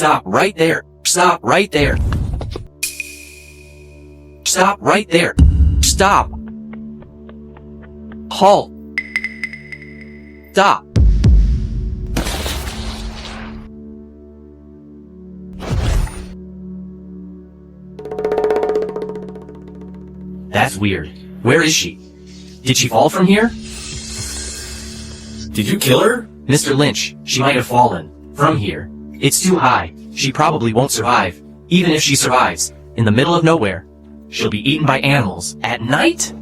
Stop right there. Stop right there. Stop right there. Stop. Halt. Stop. That's weird. Where is she? Did she fall from here? Did you kill her? Mr. Lynch, she might have fallen. From here. It's too high. She probably won't survive. Even if she survives, in the middle of nowhere, she'll be eaten by animals at night?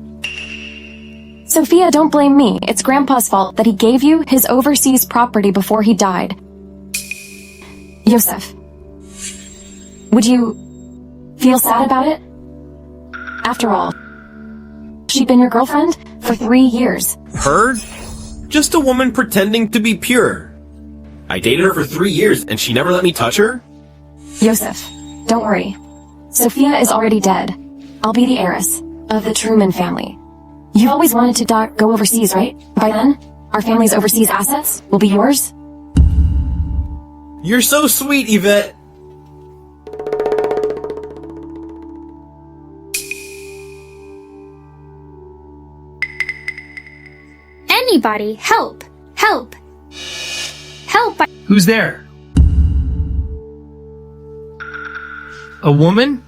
Sophia, don't blame me. It's Grandpa's fault that he gave you his overseas property before he died. Yosef, would you feel sad about it? After all, she'd been your girlfriend for 3 years. Her? Just a woman pretending to be pure. I dated her for 3 years and she never let me touch her? Yosef, don't worry. Sophia is already dead. I'll be the heiress of the Truman family. You always wanted to go overseas, right? By then, our family's overseas assets will be yours? You're so sweet, Yvette. Anybody, help! Help! Help! Who's there? A woman?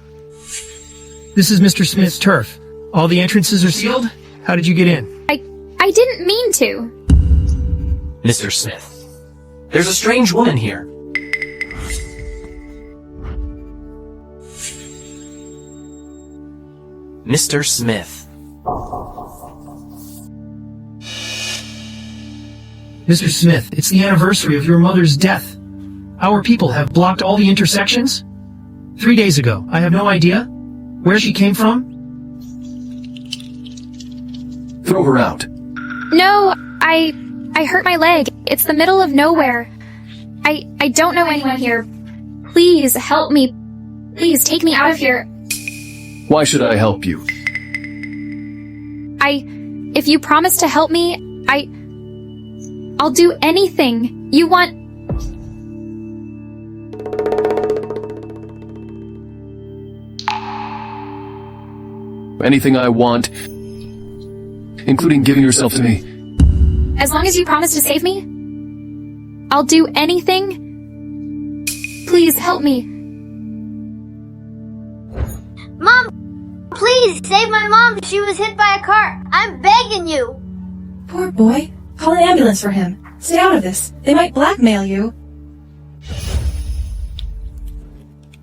This is Mr. Smith's turf. All the entrances are sealed? How did you get in? I didn't mean to. Mr. Smith, there's a strange woman here. Mr. Smith. Mr. Smith, it's the anniversary of your mother's death. Our people have blocked all the intersections? 3 days ago. I have no idea where she came from. Throw her out. No, I hurt my leg. It's the middle of nowhere. I don't know anyone here. Please help me. Please take me out of here. Why should I help you? If you promise to help me, I'll do anything you want. Anything I want, including giving yourself to me. As long as you promise to save me, I'll do anything. Please help me. Mom, please save my mom. She was hit by a car. I'm begging you. Poor boy. Call an ambulance for him. Stay out of this. They might blackmail you.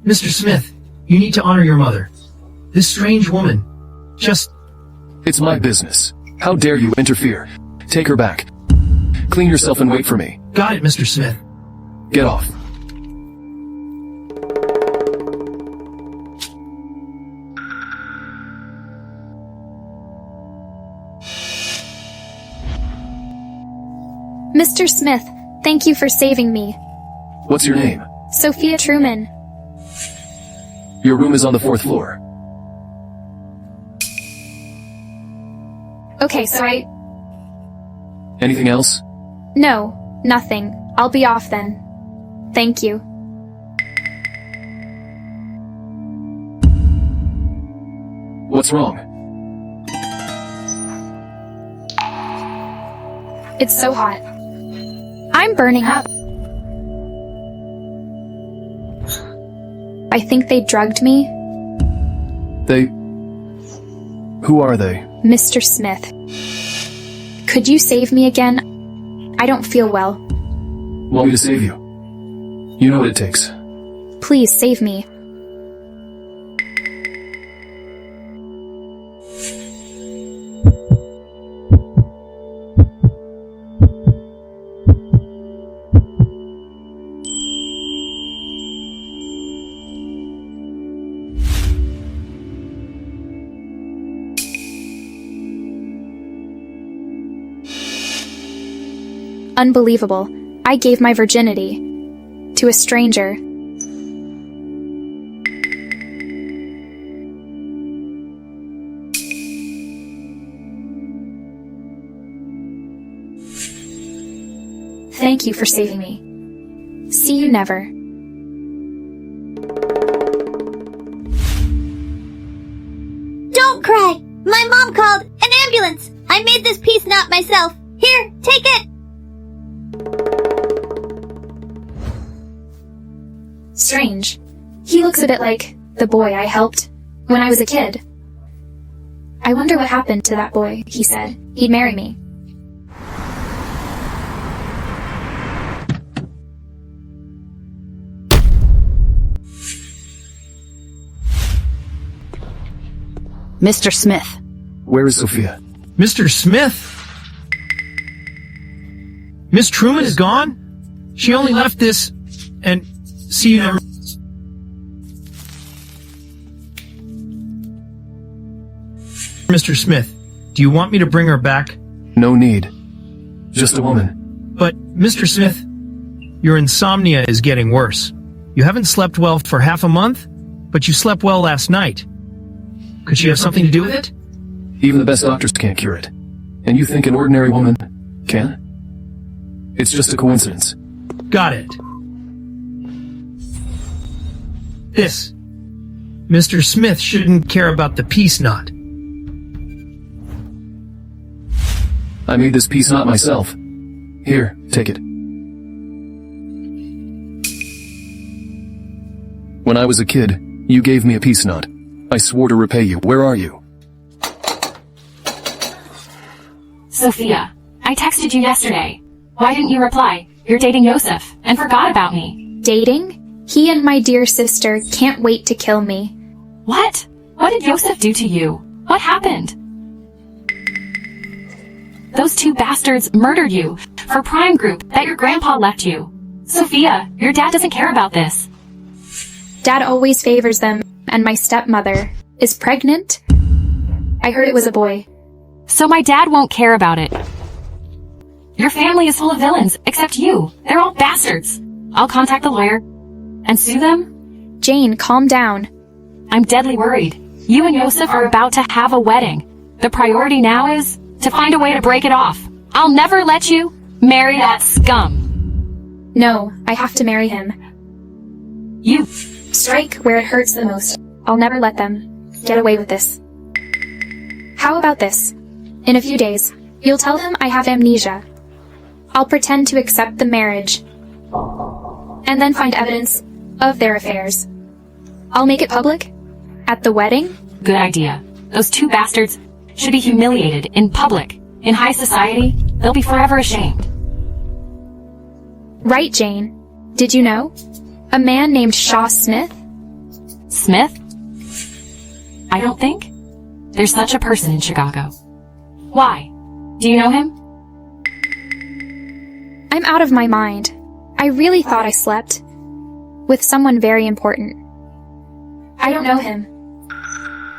Mr. Smith, you need to honor your mother. This strange woman, just... It's my business. How dare you interfere? Take her back. Clean yourself and wait for me. Got it, Mr. Smith. Get off. Mr. Smith, thank you for saving me. What's your name? Sophia Truman. Your room is on the 4th floor. Okay, so Anything else? No, nothing. I'll be off then. Thank you. What's wrong? It's so hot. I'm burning up. I think they drugged me. Who are they? Mr. Smith. Could you save me again? I don't feel well. Want me to save you? You know what it takes. Please save me. Unbelievable. I gave my virginity to a stranger. Thank you for saving me. See you never. Don't cry. My mom called an ambulance. I made this peace knot myself. Here, take it. Strange. He looks a bit like the boy I helped when I was a kid. I wonder what happened to that boy. He said he'd marry me. Mr. Smith. Where is Sophia? Mr. Smith? Miss Truman is gone? She only left this, and see you never... Mr. Smith, do you want me to bring her back? No need. Just a woman. But, Mr. Smith, your insomnia is getting worse. You haven't slept well for half a month, but you slept well last night. Could she have something to do with it? Even the best doctors can't cure it. And you think an ordinary woman can? It's just a coincidence. Got it. This. Mr. Smith shouldn't care about the peace knot. I made this peace knot myself. Here, take it. When I was a kid, you gave me a peace knot. I swore to repay you. Where are you? Sophia, I texted you yesterday. Why didn't you reply? You're dating Yosef and forgot about me. Dating? He and my dear sister can't wait to kill me. What? What did Yosef do to you? What happened? Those two bastards murdered you for Prime Group that your grandpa left you. Sophia, your dad doesn't care about this. Dad always favors them, and my stepmother is pregnant. I heard it was a boy. So my dad won't care about it. Your family is full of villains, except you. They're all bastards. I'll contact the lawyer and sue them. Jane, calm down. I'm deadly worried. You and Yosef are about to have a wedding. The priority now is to find a way to break it off. I'll never let you marry that scum. No, I have to marry him. You. Strike where it hurts the most. I'll never let them get away with this. How about this? In a few days, you'll tell them I have amnesia. I'll pretend to accept the marriage, and then find evidence of their affairs. I'll make it public at the wedding. Good idea. Those two bastards should be humiliated in public. In high society, they'll be forever ashamed. Right, Jane. Did you know? A man named Shaw Smith? Smith? I don't think there's such a person in Chicago. Why? Do you know him? I'm out of my mind. I really thought I slept with someone very important. I don't know him.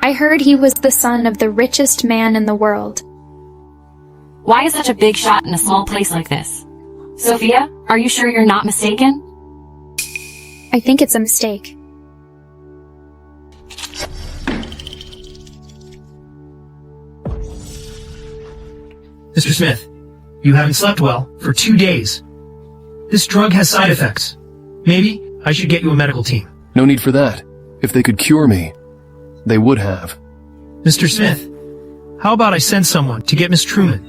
I heard he was the son of the richest man in the world. Why is such a big shot in a small place like this? Sophia, are you sure you're not mistaken? I think it's a mistake. Mr. Smith, you haven't slept well for 2 days. This drug has side effects. Maybe I should get you a medical team. No need for that. If they could cure me, they would have. Mr. Smith, how about I send someone to get Miss Truman?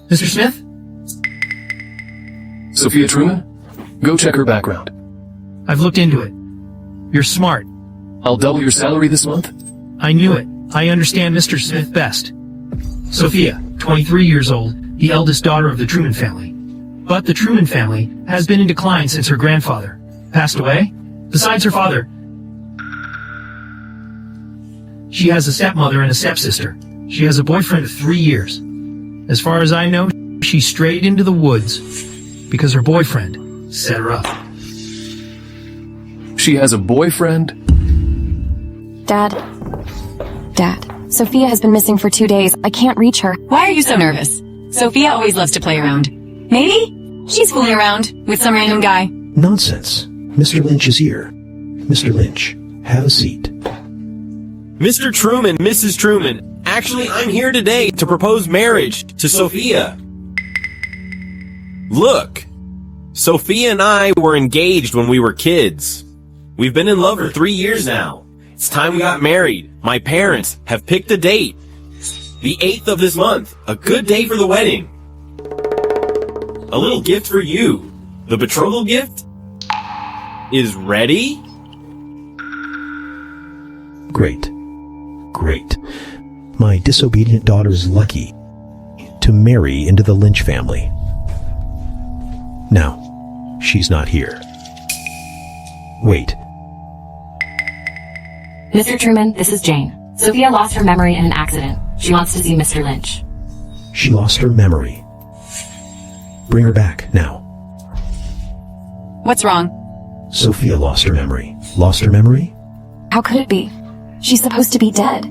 Mr. Smith? Sophia Truman? Go check her background. I've looked into it. You're smart. I'll double your salary this month? I knew it. I understand Mr. Smith best. Sophia, 23 years old, the eldest daughter of the Truman family. But the Truman family has been in decline since her grandfather passed away. Besides her father, she has a stepmother and a stepsister. She has a boyfriend of 3 years. As far as I know, she strayed into the woods because her boyfriend set her up. She has a boyfriend? Dad. Sophia has been missing for 2 days. I can't reach her. Why are you so nervous? Sophia always loves to play around. Maybe she's fooling around with some random guy. Nonsense. Mr. Lynch is here. Mr. Lynch, have a seat. Mr. Truman, Mrs. Truman, actually, I'm here today to propose marriage to Sophia. Look, Sophia and I were engaged when we were kids. We've been in love for 3 years now. It's time we got married. My parents have picked a date. The 8th of this month. A good day for the wedding. A little gift for you. The betrothal gift is ready? Great. Great. My disobedient daughter is lucky to marry into the Lynch family. Now, she's not here. Wait. Mr. Truman, this is Jane. Sophia lost her memory in an accident. She wants to see Mr. Lynch. She lost her memory. Bring her back, now. What's wrong? Sophia lost her memory. Lost her memory? How could it be? She's supposed to be dead.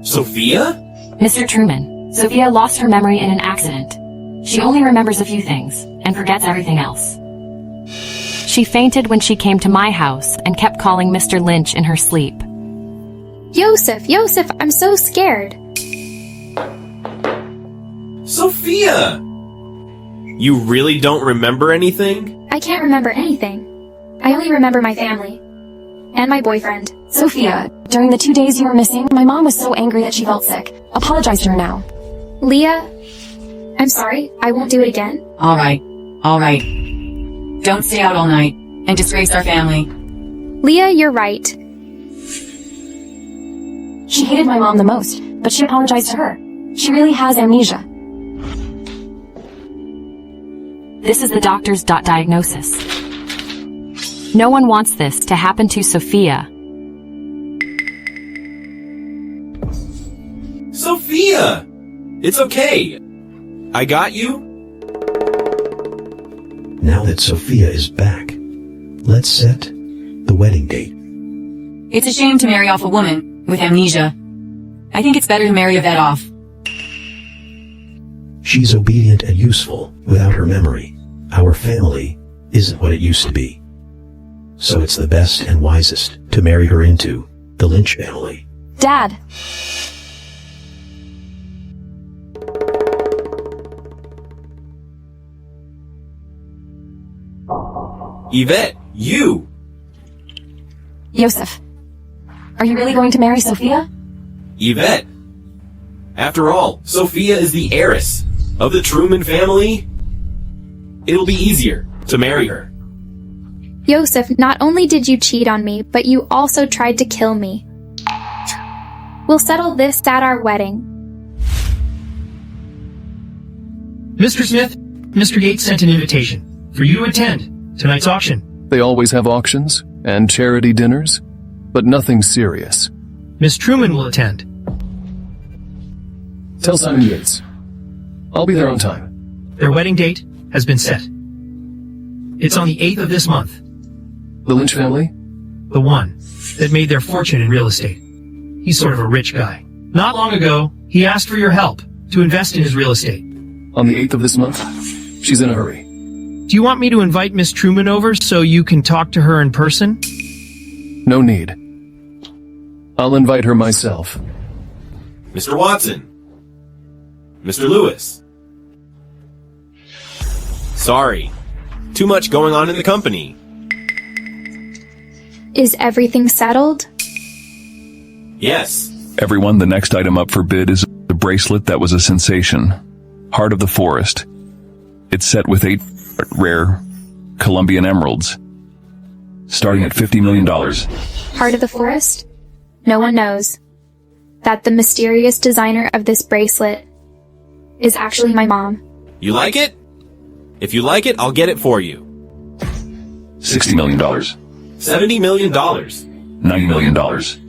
Sophia? Mr. Truman, Sophia lost her memory in an accident. She only remembers a few things and forgets everything else. She fainted when she came to my house and kept calling Mr. Lynch in her sleep. Yosef, I'm so scared. Sophia! You really don't remember anything? I can't remember anything. I only remember my family. And my boyfriend. Sophia, during the 2 days you were missing, my mom was so angry that she felt sick. Apologize to her now. Leah, I'm sorry. I won't do it again. All right. Don't stay out all night and disgrace our family. Leah, you're right. She hated my mom the most, but she apologized to her. She really has amnesia. This is the doctor's diagnosis. No one wants this to happen to Sophia. Sophia! It's okay. I got you. Now that Sophia is back, let's set the wedding date. It's a shame to marry off a woman with amnesia. I think it's better to marry a vet off. She's obedient and useful without her memory. Our family isn't what it used to be. So it's the best and wisest to marry her into the Lynch family. Dad! Yvette, you! Yosef, are you really going to marry Sophia? Yvette! After all, Sophia is the heiress of the Truman family. It'll be easier to marry her. Yosef, not only did you cheat on me, but you also tried to kill me. We'll settle this at our wedding. Mr. Smith, Mr. Yates sent an invitation for you to attend tonight's auction. They always have auctions and charity dinners, but nothing serious. Miss Truman will attend. Tell Simon Yates. I'll be there on time. Their wedding date has been set. It's on the 8th of this month. The Lynch family? The one that made their fortune in real estate. He's sort of a rich guy. Not long ago, he asked for your help to invest in his real estate. On the 8th of this month? She's in a hurry. Do you want me to invite Miss Truman over so you can talk to her in person? No need. I'll invite her myself. Mr. Watson. Mr. Lewis. Sorry. Too much going on in the company. Is everything settled? Yes. Everyone, the next item up for bid is the bracelet that was a sensation. Heart of the Forest. It's set with 8 rare Colombian emeralds, starting at $50 million. Heart of the Forest? No one knows that the mysterious designer of this bracelet is actually my mom. You like it? If you like it, I'll get it for you. $60 million. $70 million. $90 million.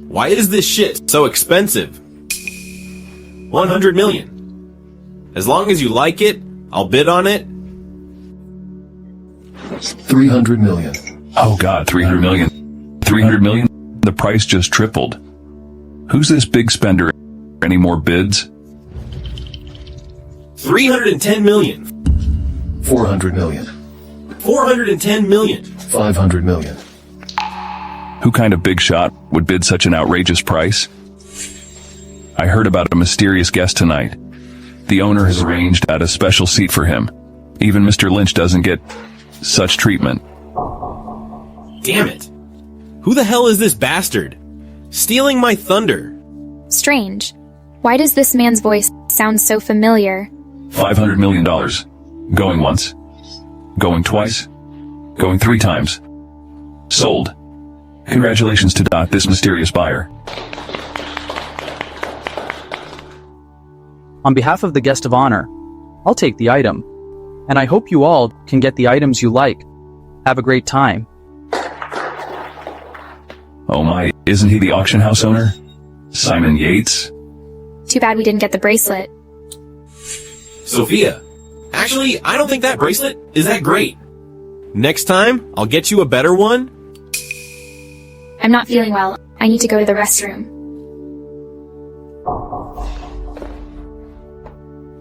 Why is this shit so expensive? $100 million. As long as you like it, I'll bid on it. $300 million. Oh God, $300 million. $300 million? The price just tripled. Who's this big spender? Any more bids? $310 million. $400 million. $410 million. $500 million. Who kind of big shot would bid such an outrageous price? I heard about a mysterious guest tonight. The owner has arranged out a special seat for him. Even Mr. Lynch doesn't get such treatment. Damn it. Who the hell is this bastard? Stealing my thunder. Strange. Why does this man's voice sound so familiar? $500 million. Going once. Going twice. Going 3 times. Sold. Congratulations to this mysterious buyer. On behalf of the guest of honor, I'll take the item. And I hope you all can get the items you like. Have a great time. Oh my, isn't he the auction house owner? Simon Yates? Too bad we didn't get the bracelet. Sophia, actually, I don't think that bracelet is that great. Next time, I'll get you a better one. I'm not feeling well. I need to go to the restroom.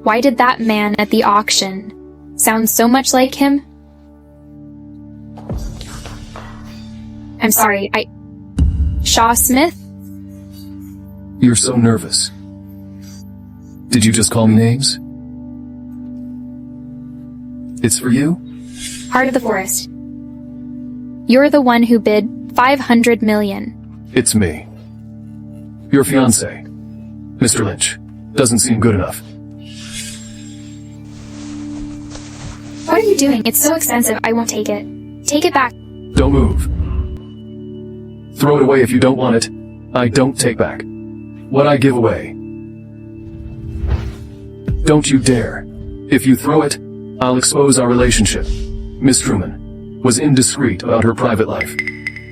Why did that man at the auction sound so much like him? I'm sorry, Shaw Smith? You're so nervous. Did you just call me names? It's for you? Heart of the Forest. You're the one who bid $500 million. It's me. Your fiancé, Mr. Lynch. Doesn't seem good enough. What are you doing? It's so expensive, I won't take it. Take it back. Don't move. Throw it away if you don't want it. I don't take back what I give away. Don't you dare. If you throw it, I'll expose our relationship. Miss Truman was indiscreet about her private life.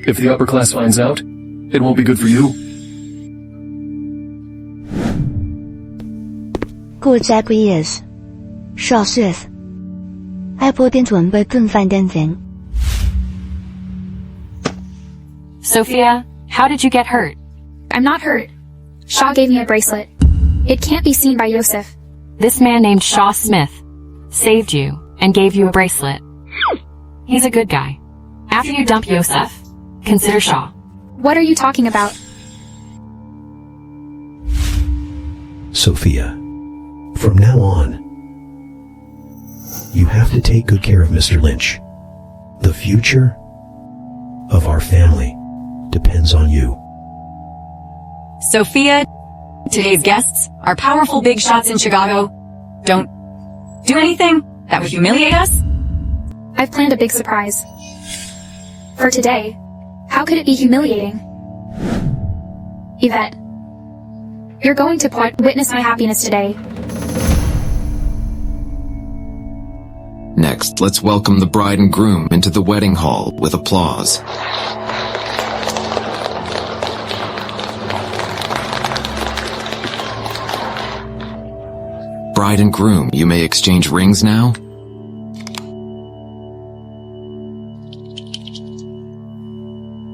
If the upper class finds out, it won't be good for you. 各位quý years, 少歲 ai bố tiên chuẩn bị cưng phản đen vén. Sophia, how did you get hurt? I'm not hurt. Shaw gave me a bracelet. It can't be seen by Yosef. This man named Shaw Smith saved you and gave you a bracelet. He's a good guy. After you dump Yosef, consider Shaw. What are you talking about? Sophia, from now on, you have to take good care of Mr. Lynch. The future of our family depends on you. Sophia, today's guests are powerful big shots in Chicago. Don't do anything that would humiliate us. I've planned a big surprise. For today, how could it be humiliating? Yvette, you're going to witness my happiness today. Next, let's welcome the bride and groom into the wedding hall with applause. Bride and groom, you may exchange rings now.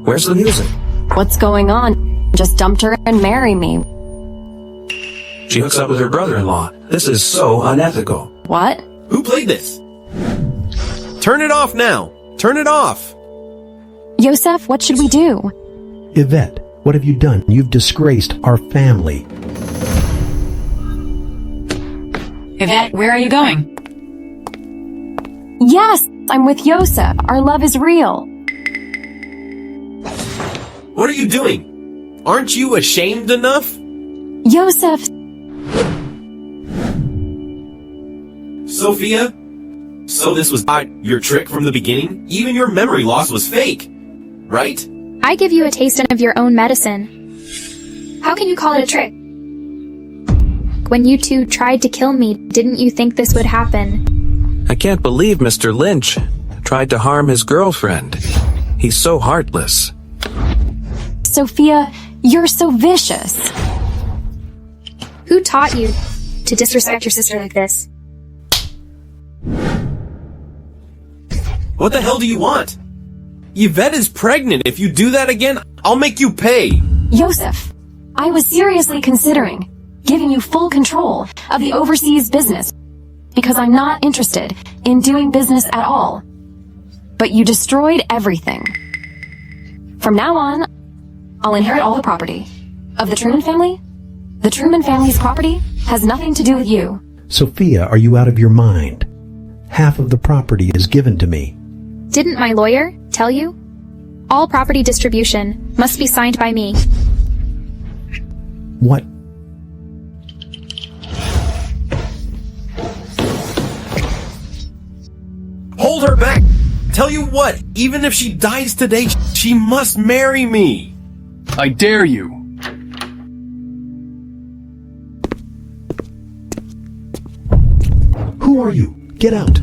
Where's the music? What's going on? Just dumped her and marry me. She hooks up with her brother-in-law. This is so unethical. What? Who played this? Turn it off now! Turn it off! Yosef, what should we do? Yvette, what have you done? You've disgraced our family. Yvette, where are you going? Yes, I'm with Yosef. Our love is real. What are you doing? Aren't you ashamed enough? Yosef. Sophia? So this was not your trick from the beginning? Even your memory loss was fake, right? I give you a taste of your own medicine. How can you call it a trick? When you two tried to kill me, didn't you think this would happen? I can't believe Mr. Lynch tried to harm his girlfriend. He's so heartless. Sophia, you're so vicious. Who taught you to disrespect your sister like this? What the hell do you want? Yvette is pregnant. If you do that again, I'll make you pay. Yosef, I was seriously considering giving you full control of the overseas business because I'm not interested in doing business at all. But you destroyed everything. From now on, I'll inherit all the property of the Truman family. The Truman family's property has nothing to do with you. Sophia, are you out of your mind? Half of the property is given to me. Didn't my lawyer tell you? All property distribution must be signed by me. What? Hold her back! Tell you what, even if she dies today, she must marry me! I dare you! Who are you? Get out!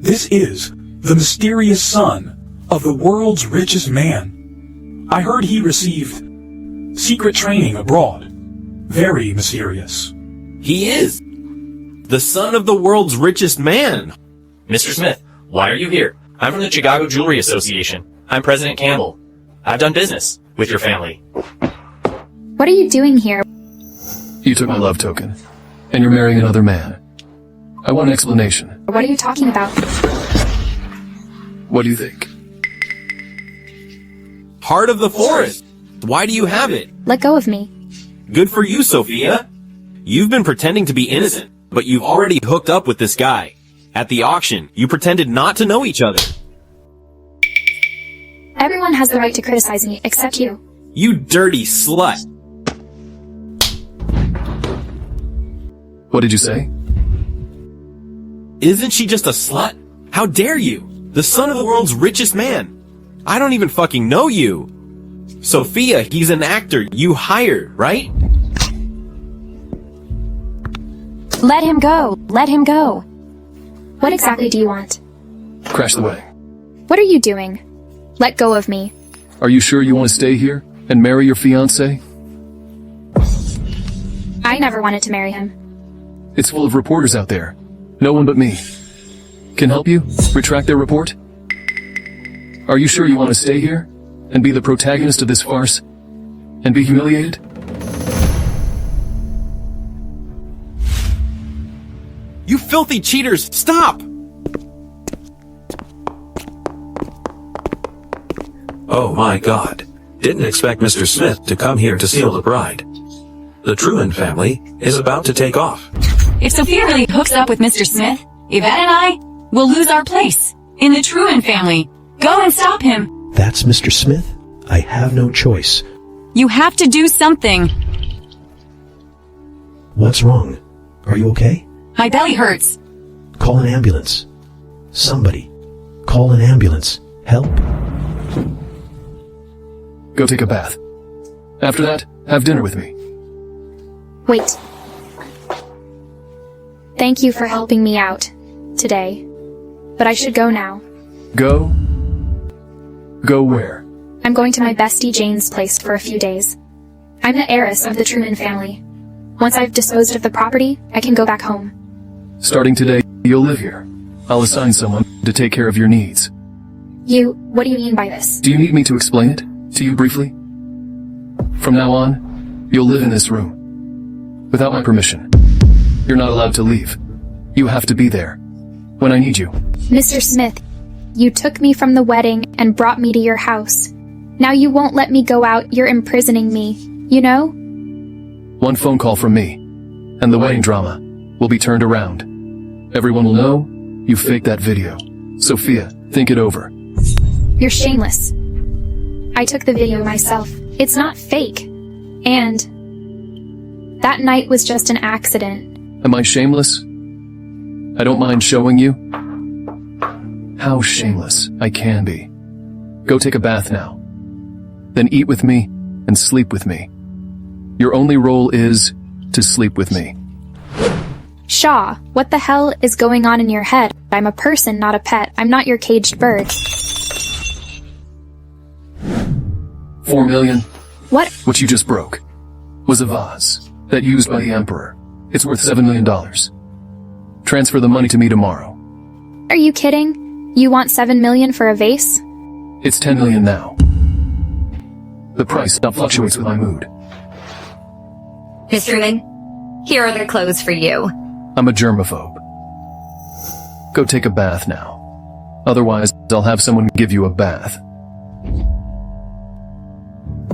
This is the mysterious son of the world's richest man. I heard he received secret training abroad. Very mysterious. He is! The son of the world's richest man! Mr. Smith, why are you here? I'm from the Chicago Jewelry Association. I'm President Campbell. I've done business with your family. What are you doing here? You took my love token, and you're marrying another man. I want an explanation. What are you talking about? What do you think? Heart of the forest! Why do you have it? Let go of me. Good for you, Sophia. You've been pretending to be innocent, but you've already hooked up with this guy. At the auction, you pretended not to know each other. Everyone has the right to criticize me, except you. You dirty slut. What did you say? Isn't she just a slut? How dare you? The son of the world's richest man. I don't even fucking know you. Sophia, he's an actor you hired, right? Let him go. Let him go. What exactly do you want? Crash the wedding. What are you doing? Let go of me. Are you sure you want to stay here and marry your fiancé? I never wanted to marry him. It's full of reporters out there. No one but me. Can help you retract their report? Are you sure you want to stay here and be the protagonist of this farce and be humiliated? You filthy cheaters, stop! Oh my God. Didn't expect Mr. Smith to come here to seal the bride. The Truman family is about to take off. If Sophia really hooks up with Mr. Smith, Yvette and I will lose our place in the Truman family. Go and stop him. That's Mr. Smith? I have no choice. You have to do something. What's wrong? Are you okay? My belly hurts. Call an ambulance. Somebody. Call an ambulance. Help. Go take a bath. After that, have dinner with me. Wait. Thank you for helping me out today. But I should go now. Go? Go where? I'm going to my bestie Jane's place for a few days. I'm the heiress of the Truman family. Once I've disposed of the property, I can go back home. Starting today, you'll live here. I'll assign someone to take care of your needs. What do you mean by this? Do you need me to explain it to you briefly? From now on, you'll live in this room. Without my permission. You're not allowed to leave. You have to be there when I need you. Mr. Smith, you took me from the wedding and brought me to your house. Now you won't let me go out, you're imprisoning me, you know? One phone call from me, and the wedding drama will be turned around. Everyone will know you faked that video. Sophia, think it over. You're shameless. I took the video myself. It's not fake. And that night was just an accident. Am I shameless? I don't mind showing you how shameless I can be. Go take a bath now. Then eat with me and sleep with me. Your only role is to sleep with me. Shaw, what the hell is going on in your head? I'm a person, not a pet. I'm not your caged bird. 4 million? What? What you just broke was a vase that used by the emperor. It's worth $7 million. Transfer the money to me tomorrow. Are you kidding? You want $7 million for a vase? It's $10 million now. The price now fluctuates with my mood. Miss Truman, here are the clothes for you. I'm a germaphobe. Go take a bath now. Otherwise, I'll have someone give you a bath.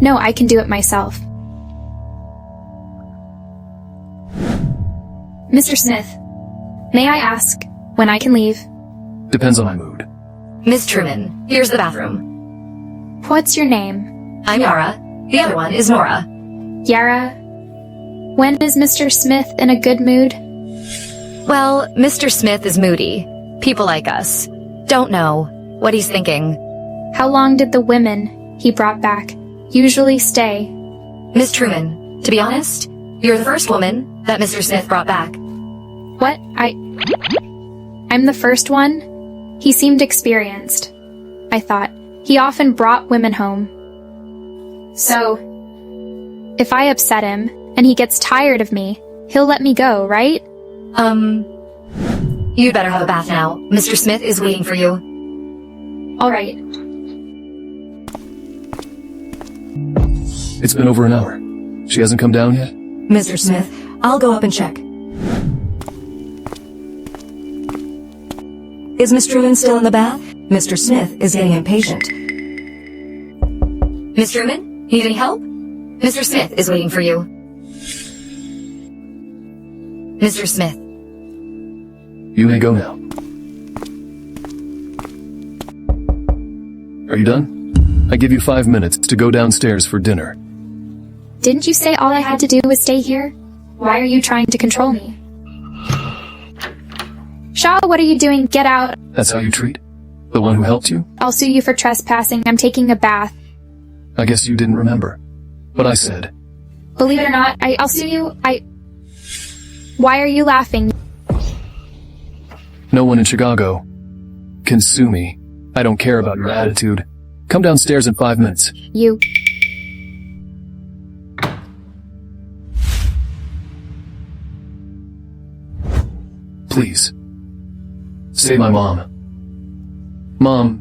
No, I can do it myself. Mr. Smith, may I ask when I can leave? Depends on my mood. Miss Truman, here's the bathroom. What's your name? I'm Yara. The other one is Nora. Yara, when is Mr. Smith in a good mood? Well, Mr. Smith is moody. People like us don't know what he's thinking. How long did the women he brought back usually stay? Miss Truman, to be honest, you're the first woman that Mr. Smith brought back. What? I'm the first one? He seemed experienced. I thought. He often brought women home. So, if I upset him, and he gets tired of me, he'll let me go, right? You'd better have a bath now. Mr. Smith is waiting for you. Alright. It's been over an hour. She hasn't come down yet? Mr. Smith, I'll go up and check. Is Miss Truman still in the bath? Mr. Smith is getting impatient. Miss Truman, need any help? Mr. Smith is waiting for you. Mr. Smith. You may go now. Are you done? I give you 5 minutes to go downstairs for dinner. Didn't you say all I had to do was stay here? Why are you trying to control me? Shaw, what are you doing? Get out. That's how you treat the one who helped you? I'll sue you for trespassing. I'm taking a bath. I guess you didn't remember what I said. Believe it or not, I'll sue you. Why are you laughing? No one in Chicago can sue me. I don't care about your attitude. Come downstairs in 5 minutes. You. Please. Save my mom. Mom.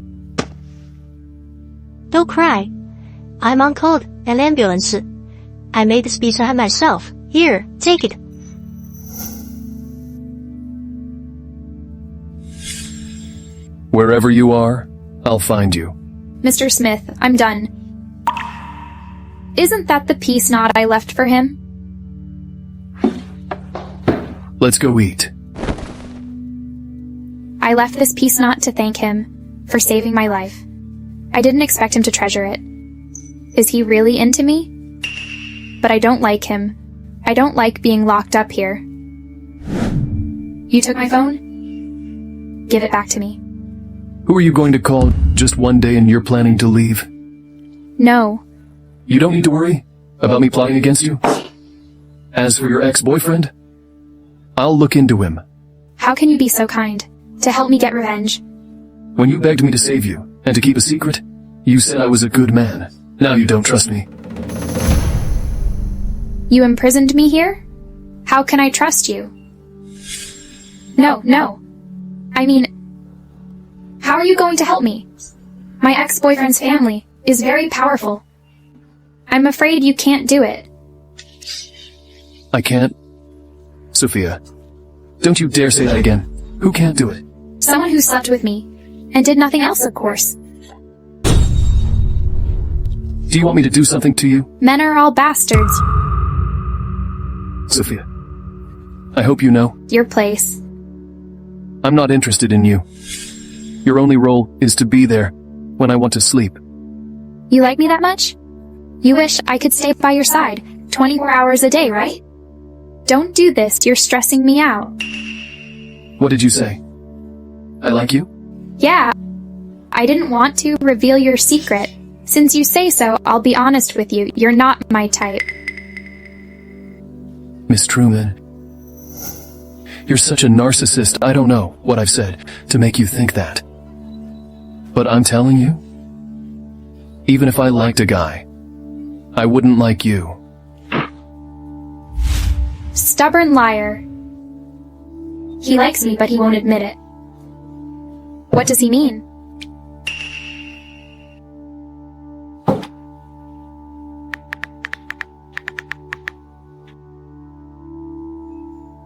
Don't cry. I'm on call an ambulance. I made this pizza myself. Here, take it. Wherever you are, I'll find you. Mr. Smith, I'm done. Isn't that the peace knot I left for him? Let's go eat. I left this peace knot to thank him for saving my life. I didn't expect him to treasure it. Is he really into me? But I don't like him. I don't like being locked up here. You took my phone? Give it back to me. Who are you going to call just one day and you're planning to leave? No. You don't need to worry about me plotting against you. As for your ex-boyfriend, I'll look into him. How can you be so kind to help me get revenge? When you begged me to save you and to keep a secret, you said I was a good man. Now you don't trust me. You imprisoned me here? How can I trust you? No. I mean, how are you going to help me? My ex-boyfriend's family is very powerful. I'm afraid you can't do it. I can't? Sophia, don't you dare say that again. Who can't do it? Someone who slept with me, and did nothing else, of course. Do you want me to do something to you? Men are all bastards. Sophia, I hope you know. Your place. I'm not interested in you. Your only role is to be there when I want to sleep. You like me that much? You wish I could stay by your side 24 hours a day, right? Don't do this, you're stressing me out. What did you say? I like you? Yeah. I didn't want to reveal your secret. Since you say so, I'll be honest with you. You're not my type. Miss Truman, you're such a narcissist. I don't know what I've said to make you think that. But I'm telling you, even if I liked a guy, I wouldn't like you. Stubborn liar. He likes me, but he won't admit it. What does he mean?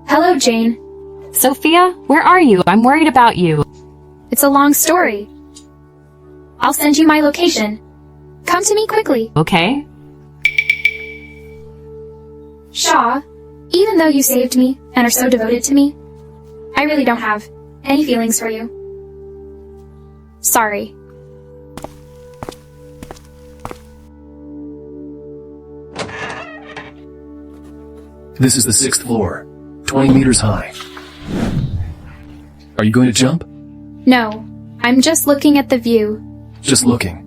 Hello, Jane. Sophia, where are you? I'm worried about you. It's a long story. I'll send you my location. Come to me quickly. Okay. Shaw, even though you saved me and are so devoted to me, I really don't have any feelings for you. Sorry. This is the 6th floor, 20 meters high. Are you going to jump? No, I'm just looking at the view. Just looking.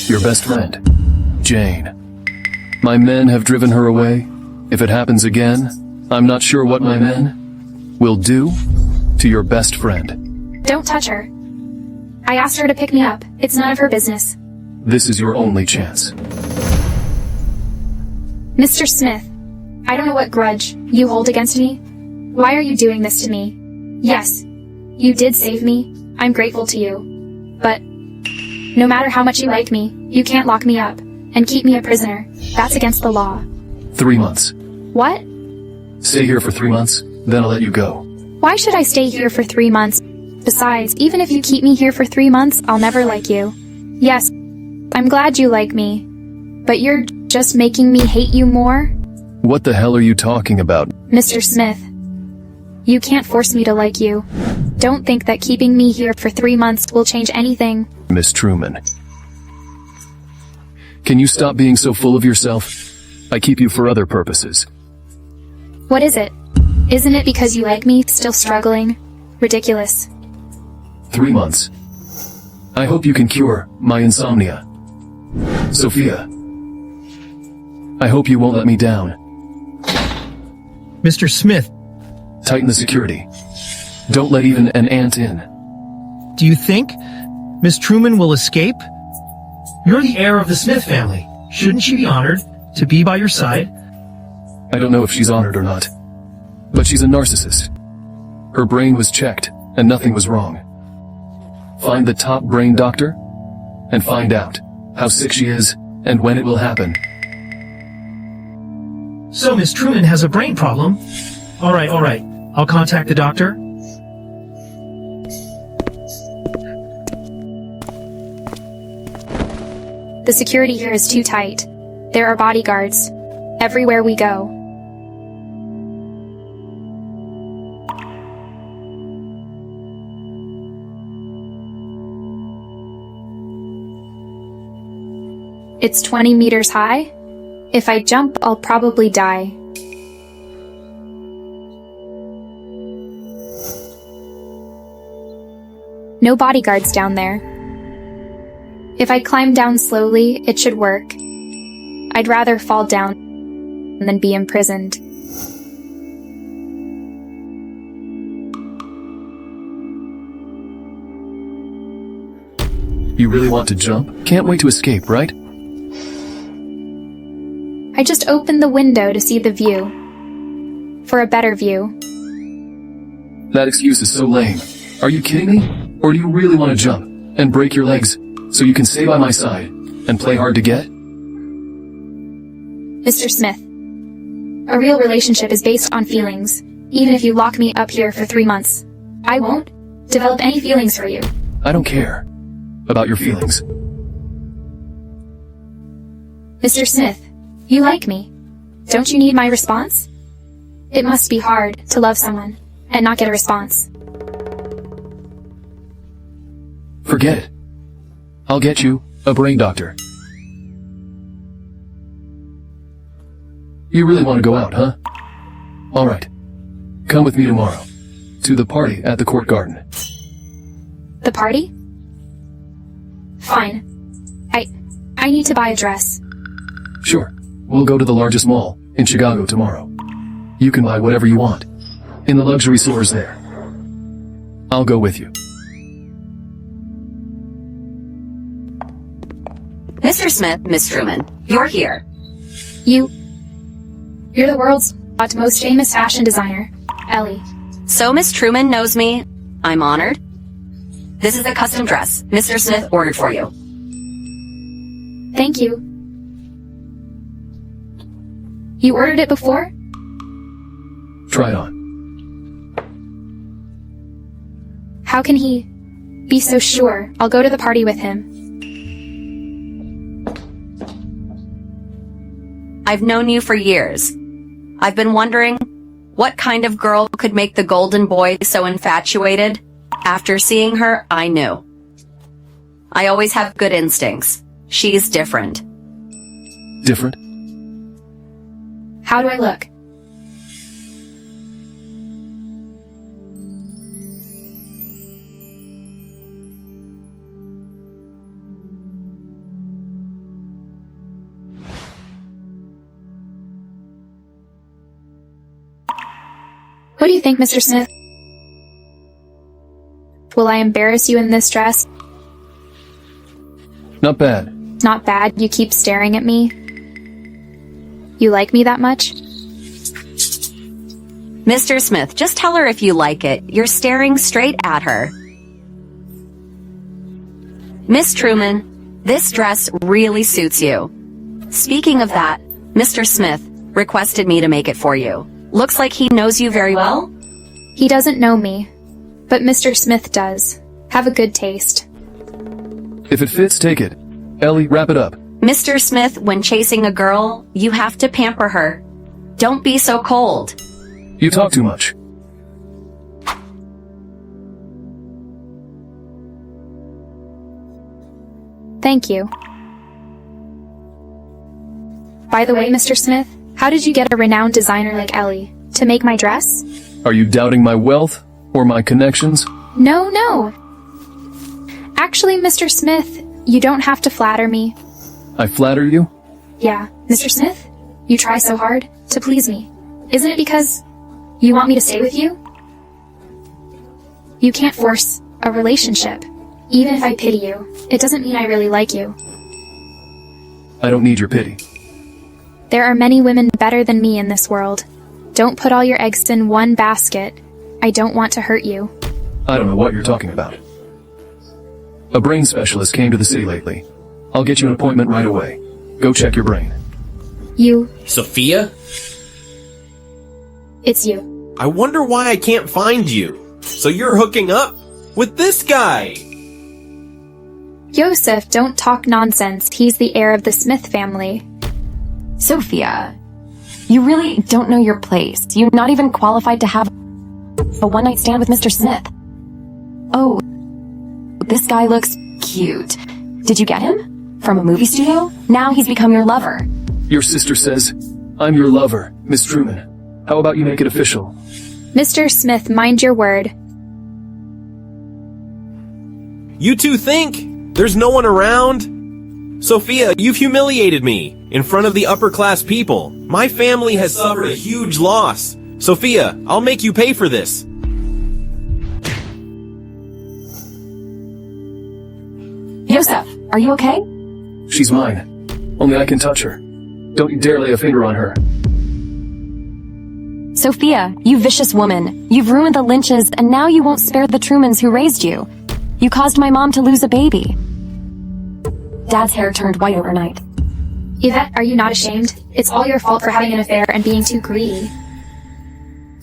Your best friend, Jane. My men have driven her away. If it happens again, I'm not sure what my men will do to your best friend. Don't touch her. I asked her to pick me up. It's none of her business. This is your only chance. Mr. Smith, I don't know what grudge you hold against me. Why are you doing this to me? Yes, you did save me. I'm grateful to you. But no matter how much you like me, you can't lock me up and keep me a prisoner. That's against the law. 3 months. What? Stay here for 3 months, then I'll let you go. Why should I stay here for 3 months? Besides, even if you keep me here for 3 months, I'll never like you. Yes, I'm glad you like me. But you're just making me hate you more? What the hell are you talking about? Mr. Smith, you can't force me to like you. Don't think that keeping me here for 3 months will change anything. Miss Truman. Can you stop being so full of yourself? I keep you for other purposes. What is it? Isn't it because you like me, still struggling? Ridiculous. 3 months. I hope you can cure my insomnia. Sophia, I hope you won't let me down. Mr. Smith. Tighten the security. Don't let even an ant in. Do you think Miss Truman will escape? You're the heir of the Smith family. Shouldn't she be honored to be by your side? I don't know if she's honored or not, but she's a narcissist. Her brain was checked, and nothing was wrong. Find the top brain doctor, and find out how sick she is, and when it will happen. So Miss Truman has a brain problem? Alright. I'll contact the doctor. The security here is too tight. There are bodyguards everywhere we go. It's 20 meters high. If I jump, I'll probably die. No bodyguards down there. If I climb down slowly, it should work. I'd rather fall down than be imprisoned. You really want to jump? Can't wait to escape, right? I just opened the window to see the view. For a better view. That excuse is so lame. Are you kidding me? Or do you really want to jump and break your legs so you can stay by my side and play hard to get? Mr. Smith, a real relationship is based on feelings, even if you lock me up here for 3 months. I won't develop any feelings for you. I don't care about your feelings. Mr. Smith, you like me. Don't you need my response? It must be hard to love someone and not get a response. Forget it. I'll get you a brain doctor. You really want to go out, huh? Alright. Come with me tomorrow. To the party at the court garden. The party? Fine. I need to buy a dress. Sure. We'll go to the largest mall in Chicago tomorrow. You can buy whatever you want in the luxury stores there. I'll go with you. Mr. Smith, Miss Truman, you're here. You're the world's most famous fashion designer, Ellie. So Miss Truman knows me. I'm honored. This is a custom dress Mr. Smith ordered for you. Thank you. You ordered it before? Try it on. How can he be so sure I'll go to the party with him? I've known you for years. I've been wondering what kind of girl could make the golden boy so infatuated. After seeing her, I knew. I always have good instincts. She's different. Different? How do I look? What do you think, Mr. Smith? Will I embarrass you in this dress? Not bad. Not bad, you keep staring at me. You like me that much? Mr. Smith, just tell her if you like it. You're staring straight at her. Miss Truman, this dress really suits you. Speaking of that, Mr. Smith requested me to make it for you. Looks like he knows you very well. He doesn't know me, but Mr. Smith does. Have a good taste. If it fits, take it. Ellie, wrap it up. Mr. Smith, when chasing a girl, you have to pamper her. Don't be so cold. You talk too much. Thank you. By the way, Mr. Smith, how did you get a renowned designer like Ellie to make my dress? Are you doubting my wealth or my connections? No. Actually, Mr. Smith, you don't have to flatter me. I flatter you? Yeah, Mr. Smith, you try so hard to please me. Isn't it because you want me to stay with you? You can't force a relationship. Even if I pity you, it doesn't mean I really like you. I don't need your pity. There are many women better than me in this world. Don't put all your eggs in one basket. I don't want to hurt you. I don't know what you're talking about. A brain specialist came to the city lately. I'll get you an appointment right away. Go check your brain. You. Sophia? It's you. I wonder why I can't find you. So you're hooking up with this guy? Joseph, don't talk nonsense. He's the heir of the Smith family. Sophia, you really don't know your place. You're not even qualified to have a one-night stand with Mr. Smith. Oh, this guy looks cute. Did you get him? From a movie studio? Now he's become your lover. Your sister says, I'm your lover, Miss Truman. How about you make it official? Mr. Smith, mind your word. You two think there's no one around? Sophia, you've humiliated me in front of the upper-class people. My family has suffered a huge loss. Sophia, I'll make you pay for this. Joseph, are you okay? She's mine. Only I can touch her. Don't you dare lay a finger on her. Sophia, you vicious woman. You've ruined the Lynches, and now you won't spare the Trumans who raised you. You caused my mom to lose a baby. Dad's hair turned white overnight. Yvette, are you not ashamed? It's all your fault for having an affair and being too greedy.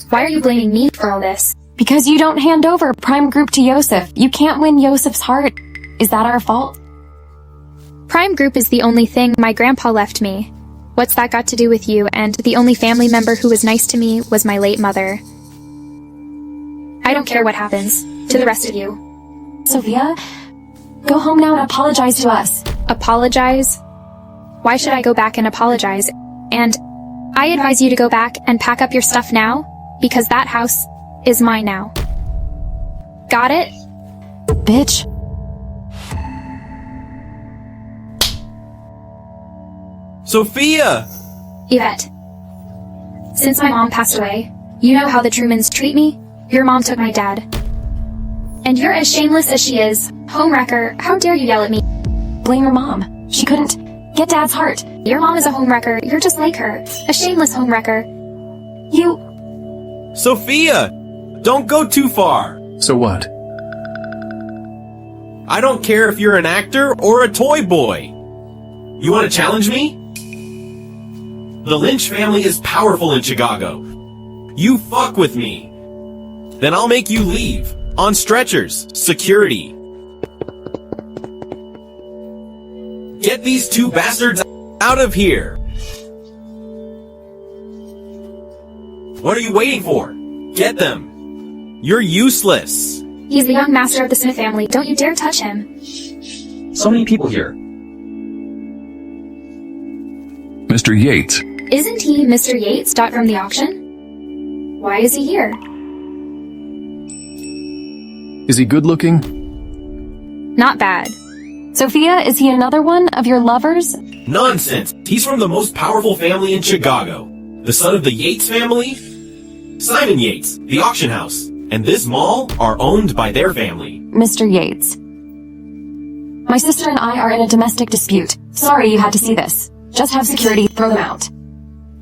Why are you blaming me for all this? Because you don't hand over Prime Group to Joseph. You can't win Joseph's heart. Is that our fault? Prime Group is the only thing my grandpa left me. What's that got to do with you? And the only family member who was nice to me was my late mother. I don't care what happens to the rest of you. Sophia, go home now and apologize to us. Apologize? Why should I go back and apologize? And I advise you to go back and pack up your stuff now, because that house is mine now. Got it? Bitch. Sophia! Yvette, since my mom passed away, you know how the Trumans treat me? Your mom took my dad. And you're as shameless as she is. Homewrecker, how dare you yell at me? Blame your mom. She couldn't get Dad's heart. Your mom is a homewrecker. You're just like her. A shameless homewrecker. You... Sophia! Don't go too far. So what? I don't care if you're an actor or a toy boy. You want to challenge me? The Lynch family is powerful in Chicago. You fuck with me. Then I'll make you leave. On stretchers. Security. Get these two bastards out of here. What are you waiting for? Get them. You're useless. He's the young master of the Smith family. Don't you dare touch him. So many people here. Mr. Yates. Isn't he Mr. Yates from the auction? Why is he here? Is he good looking? Not bad. Sophia, is he another one of your lovers? Nonsense! He's from the most powerful family in Chicago. The son of the Yates family? Simon Yates, the auction house, and this mall are owned by their family. Mr. Yates. My sister and I are in a domestic dispute. Sorry you had to see this. Just have security throw them out.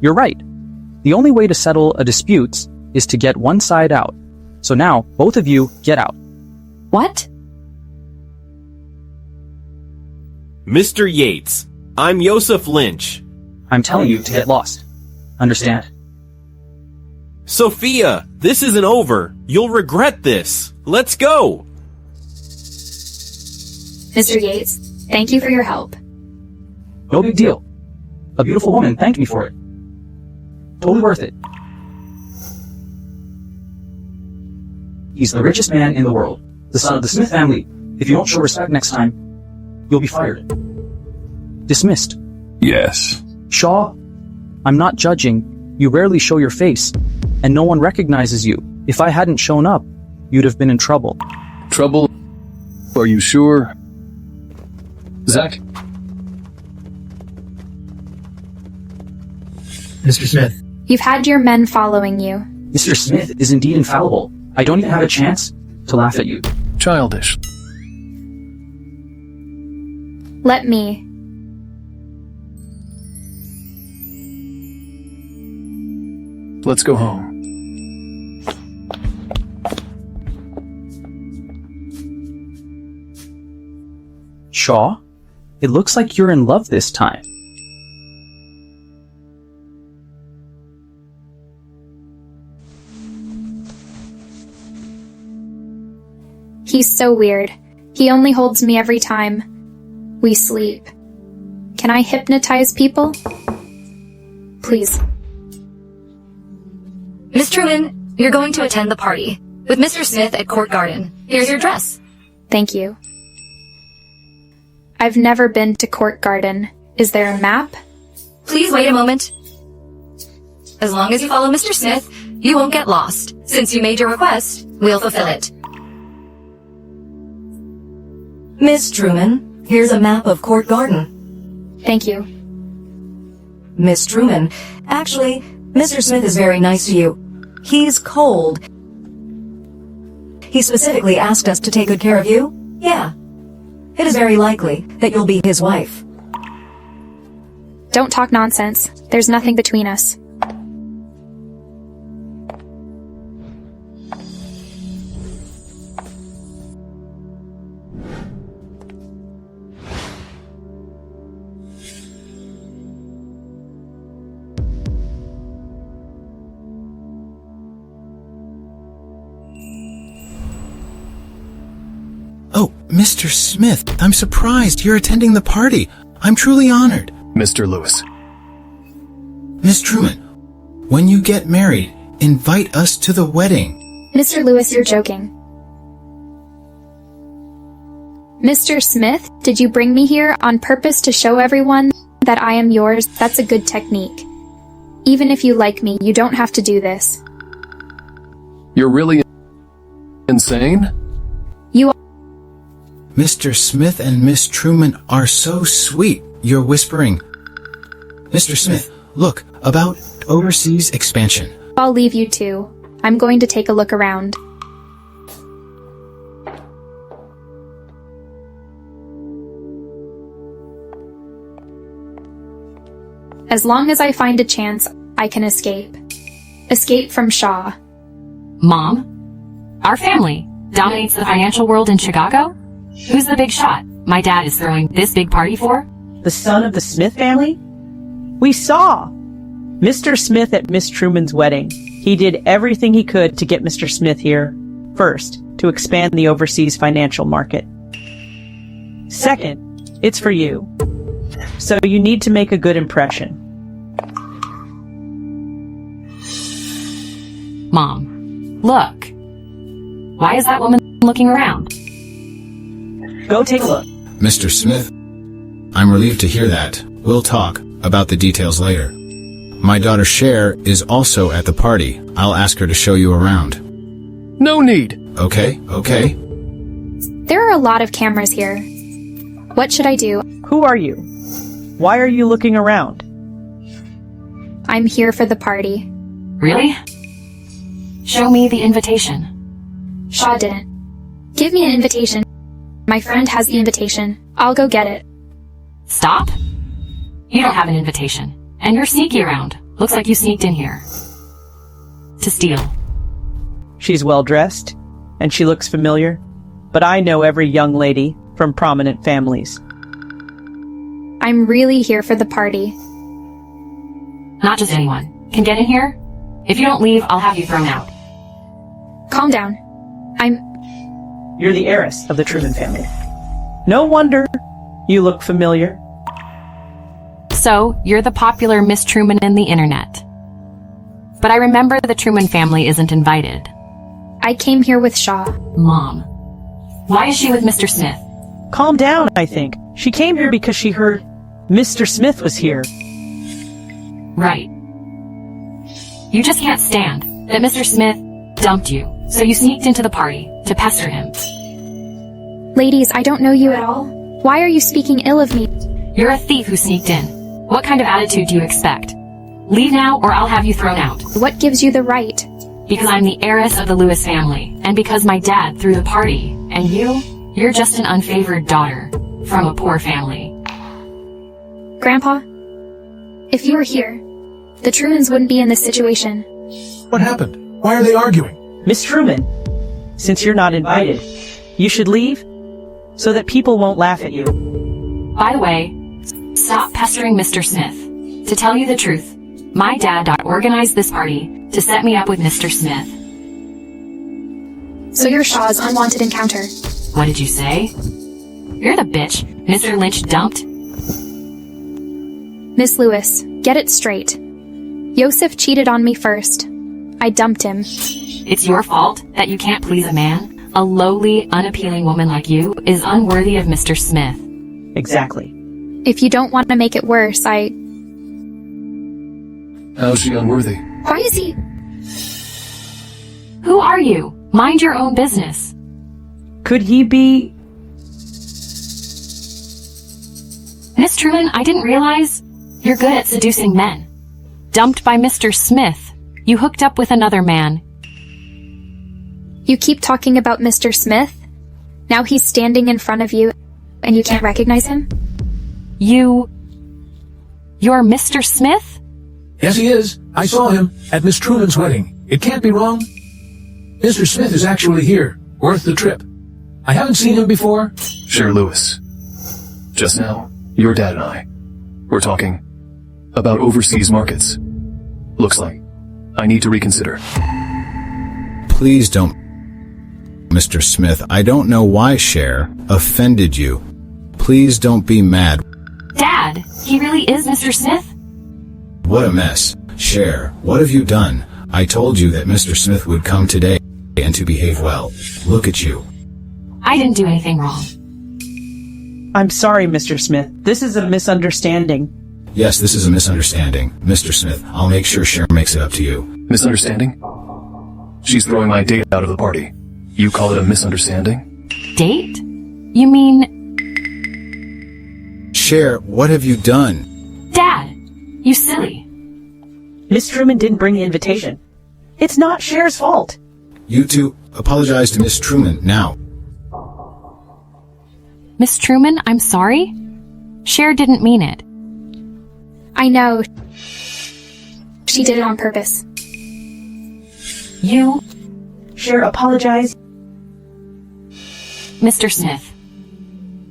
You're right. The only way to settle a dispute is to get one side out. So now, both of you, get out. What? Mr. Yates, I'm Joseph Lynch. I'm telling you to get lost. Understand? Sophia, this isn't over. You'll regret this. Let's go. Mr. Yates, thank you for your help. No big deal. A beautiful woman thanked me for it. Totally worth it. He's the richest man in the world, the son of the Smith family. If you don't show respect next time, you'll be fired. Dismissed. Yes. Shaw, I'm not judging. You rarely show your face, and no one recognizes you. If I hadn't shown up, you'd have been in trouble. Trouble? Are you sure? Zach? Mr. Smith. You've had your men following you. Mr. Smith is indeed infallible. I don't even have a chance to laugh at you. Childish. Let me. Let's go home. Shaw, it looks like you're in love this time. He's so weird. He only holds me every time we sleep. Can I hypnotize people? Please. Miss Truman, you're going to attend the party with Mr. Smith at Court Garden. Here's your dress. Thank you. I've never been to Court Garden. Is there a map? Please wait a moment. As long as you follow Mr. Smith, you won't get lost. Since you made your request, we'll fulfill it. Miss Truman, here's a map of Court Garden. Thank you. Miss Truman, actually, Mr. Smith is very nice to you. He's cold. He specifically asked us to take good care of you. Yeah. It is very likely that you'll be his wife. Don't talk nonsense. There's nothing between us. Oh, Mr. Smith, I'm surprised you're attending the party. I'm truly honored. Mr. Lewis. Miss Truman, when you get married, invite us to the wedding. Mr. Lewis, you're joking. Mr. Smith, did you bring me here on purpose to show everyone that I am yours? That's a good technique. Even if you like me, you don't have to do this. You're really insane? You are. Mr. Smith and Miss Truman are so sweet. You're whispering. Mr. Smith, look, about overseas expansion. I'll leave you two. I'm going to take a look around. As long as I find a chance, I can escape. Escape from Shaw. Mom? Our family dominates the financial world in Chicago? Who's the big shot my dad is throwing this big party for? The son of the Smith family? We saw Mr. Smith at Miss Truman's wedding. He did everything he could to get Mr. Smith here. First, to expand the overseas financial market. Second, it's for you. So you need to make a good impression. Mom, look. Why is that woman looking around. Go take a look. Mr. Smith, I'm relieved to hear that. We'll talk about the details later. My daughter Cher is also at the party. I'll ask her to show you around. No need. Okay. There are a lot of cameras here. What should I do? Who are you? Why are you looking around? I'm here for the party. Really? Show me the invitation. Shaw didn't. Give me an invitation. My friend has the invitation. I'll go get it. Stop. You don't have an invitation. And you're sneaky around. Looks like you sneaked in here. To steal. She's well dressed, and she looks familiar, but I know every young lady from prominent families. I'm really here for the party. Not just anyone. Can get in here? If you don't leave, I'll have you thrown out. Calm down. You're the heiress of the Truman family. No wonder you look familiar. So, you're the popular Miss Truman in the internet. But I remember the Truman family isn't invited. I came here with Shaw. Mom. Why is she with Mr. Smith? Calm down, I think. She came here because she heard Mr. Smith was here. Right. You just can't stand that Mr. Smith dumped you, so you sneaked into the party to pester him. Ladies, I don't know you at all. Why are you speaking ill of me? You're a thief who sneaked in. What kind of attitude do you expect? Leave now or I'll have you thrown out. What gives you the right? Because I'm the heiress of the Lewis family, and because my dad threw the party, and you're just an unfavored daughter from a poor family. Grandpa, if you were here, the Trumans wouldn't be in this situation. What happened? Why are they arguing? Miss Truman, since you're not invited, you should leave so that people won't laugh at you. By the way, stop pestering Mr. Smith. To tell you the truth, my dad organized this party to set me up with Mr. Smith. So you're Shaw's unwanted encounter. What did you say? You're the bitch Mr. Lynch dumped? Miss Lewis, get it straight. Yosef cheated on me first. I dumped him. It's your fault that you can't please a man? A lowly, unappealing woman like you is unworthy of Mr. Smith. Exactly. If you don't want to make it worse, How's she unworthy? Why is he... Who are you? Mind your own business. Could he be... Miss Truman, I didn't realize you're good at seducing men. Dumped by Mr. Smith, you hooked up with another man. You keep talking about Mr. Smith? Now he's standing in front of you, and you can't recognize him? You're Mr. Smith? Yes, he is. I saw him at Miss Truman's wedding. It can't be wrong. Mr. Smith is actually here, worth the trip. I haven't seen him before. Cher Lewis. Just now, your dad and I were talking about overseas markets. Looks like I need to reconsider. Please don't, Mr. Smith. I don't know why Cher offended you. Please don't be mad. Dad, he really is Mr. Smith? What a mess. Cher, what have you done? I told you that Mr. Smith would come today and to behave well. Look at you. I didn't do anything wrong. I'm sorry, Mr. Smith. This is a misunderstanding. Yes, this is a misunderstanding. Mr. Smith, I'll make sure Cher makes it up to you. Misunderstanding? She's throwing my date out of the party. You call it a misunderstanding? Date? You mean... Cher, what have you done? Dad, you silly. Miss Truman didn't bring the invitation. It's not Cher's fault. You two, apologize to Miss Truman now. Miss Truman, I'm sorry. Cher didn't mean it. I know. She did it on purpose. You... Cher, apologize. Mr. Smith,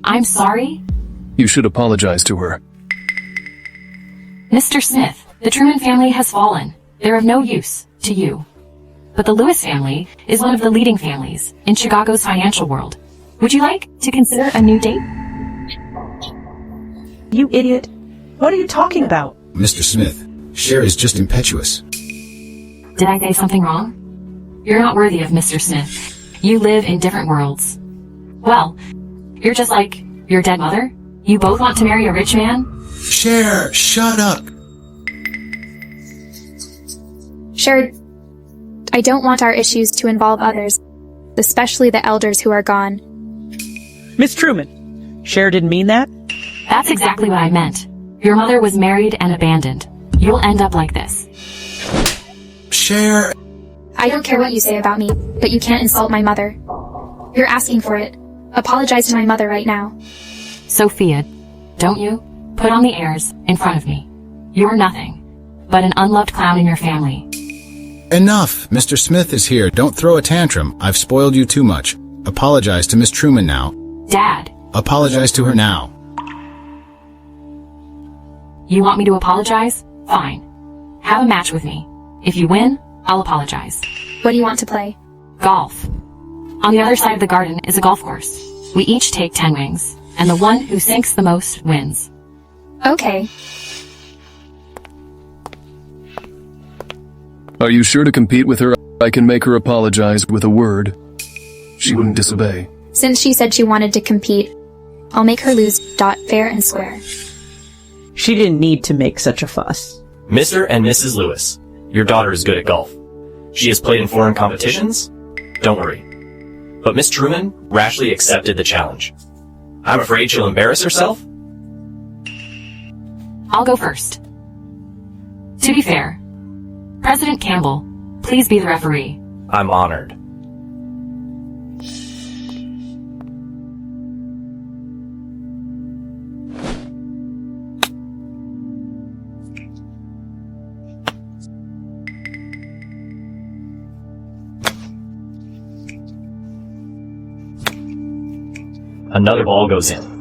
I'm sorry. You should apologize to her. Mr. Smith, the Truman family has fallen. They're of no use to you. But the Lewis family is one of the leading families in Chicago's financial world. Would you like to consider a new date? You idiot. What are you talking about? Mr. Smith, Cher is just impetuous. Did I say something wrong? You're not worthy of Mr. Smith. You live in different worlds. Well, you're just like your dead mother. You both want to marry a rich man? Cher, shut up. Cher, I don't want our issues to involve others, especially the elders who are gone. Miss Truman, Cher didn't mean that? That's exactly what I meant. Your mother was married and abandoned. You'll end up like this. Cher. I don't care what you say about me, but you can't insult my mother. You're asking for it. Apologize to my mother right now. Sophia, don't you? Put on the airs in front of me. You're nothing but an unloved clown in your family. Enough. Mr. Smith is here. Don't throw a tantrum. I've spoiled you too much. Apologize to Miss Truman now. Dad. Apologize to her now. You want me to apologize? Fine. Have a match with me. If you win, I'll apologize. What do you want to play? Golf. On the other side of the garden is a golf course. We each take 10 rings, and the one who sinks the most wins. Okay. Are you sure to compete with her? I can make her apologize with a word. She wouldn't disobey. Since she said she wanted to compete, I'll make her lose. Fair and square. She didn't need to make such a fuss. Mr. and Mrs. Lewis, your daughter is good at golf. She has played in foreign competitions? Don't worry. But Miss Truman rashly accepted the challenge. I'm afraid she'll embarrass herself. I'll go first. To be fair, President Campbell, please be the referee. I'm honored. Another ball goes in.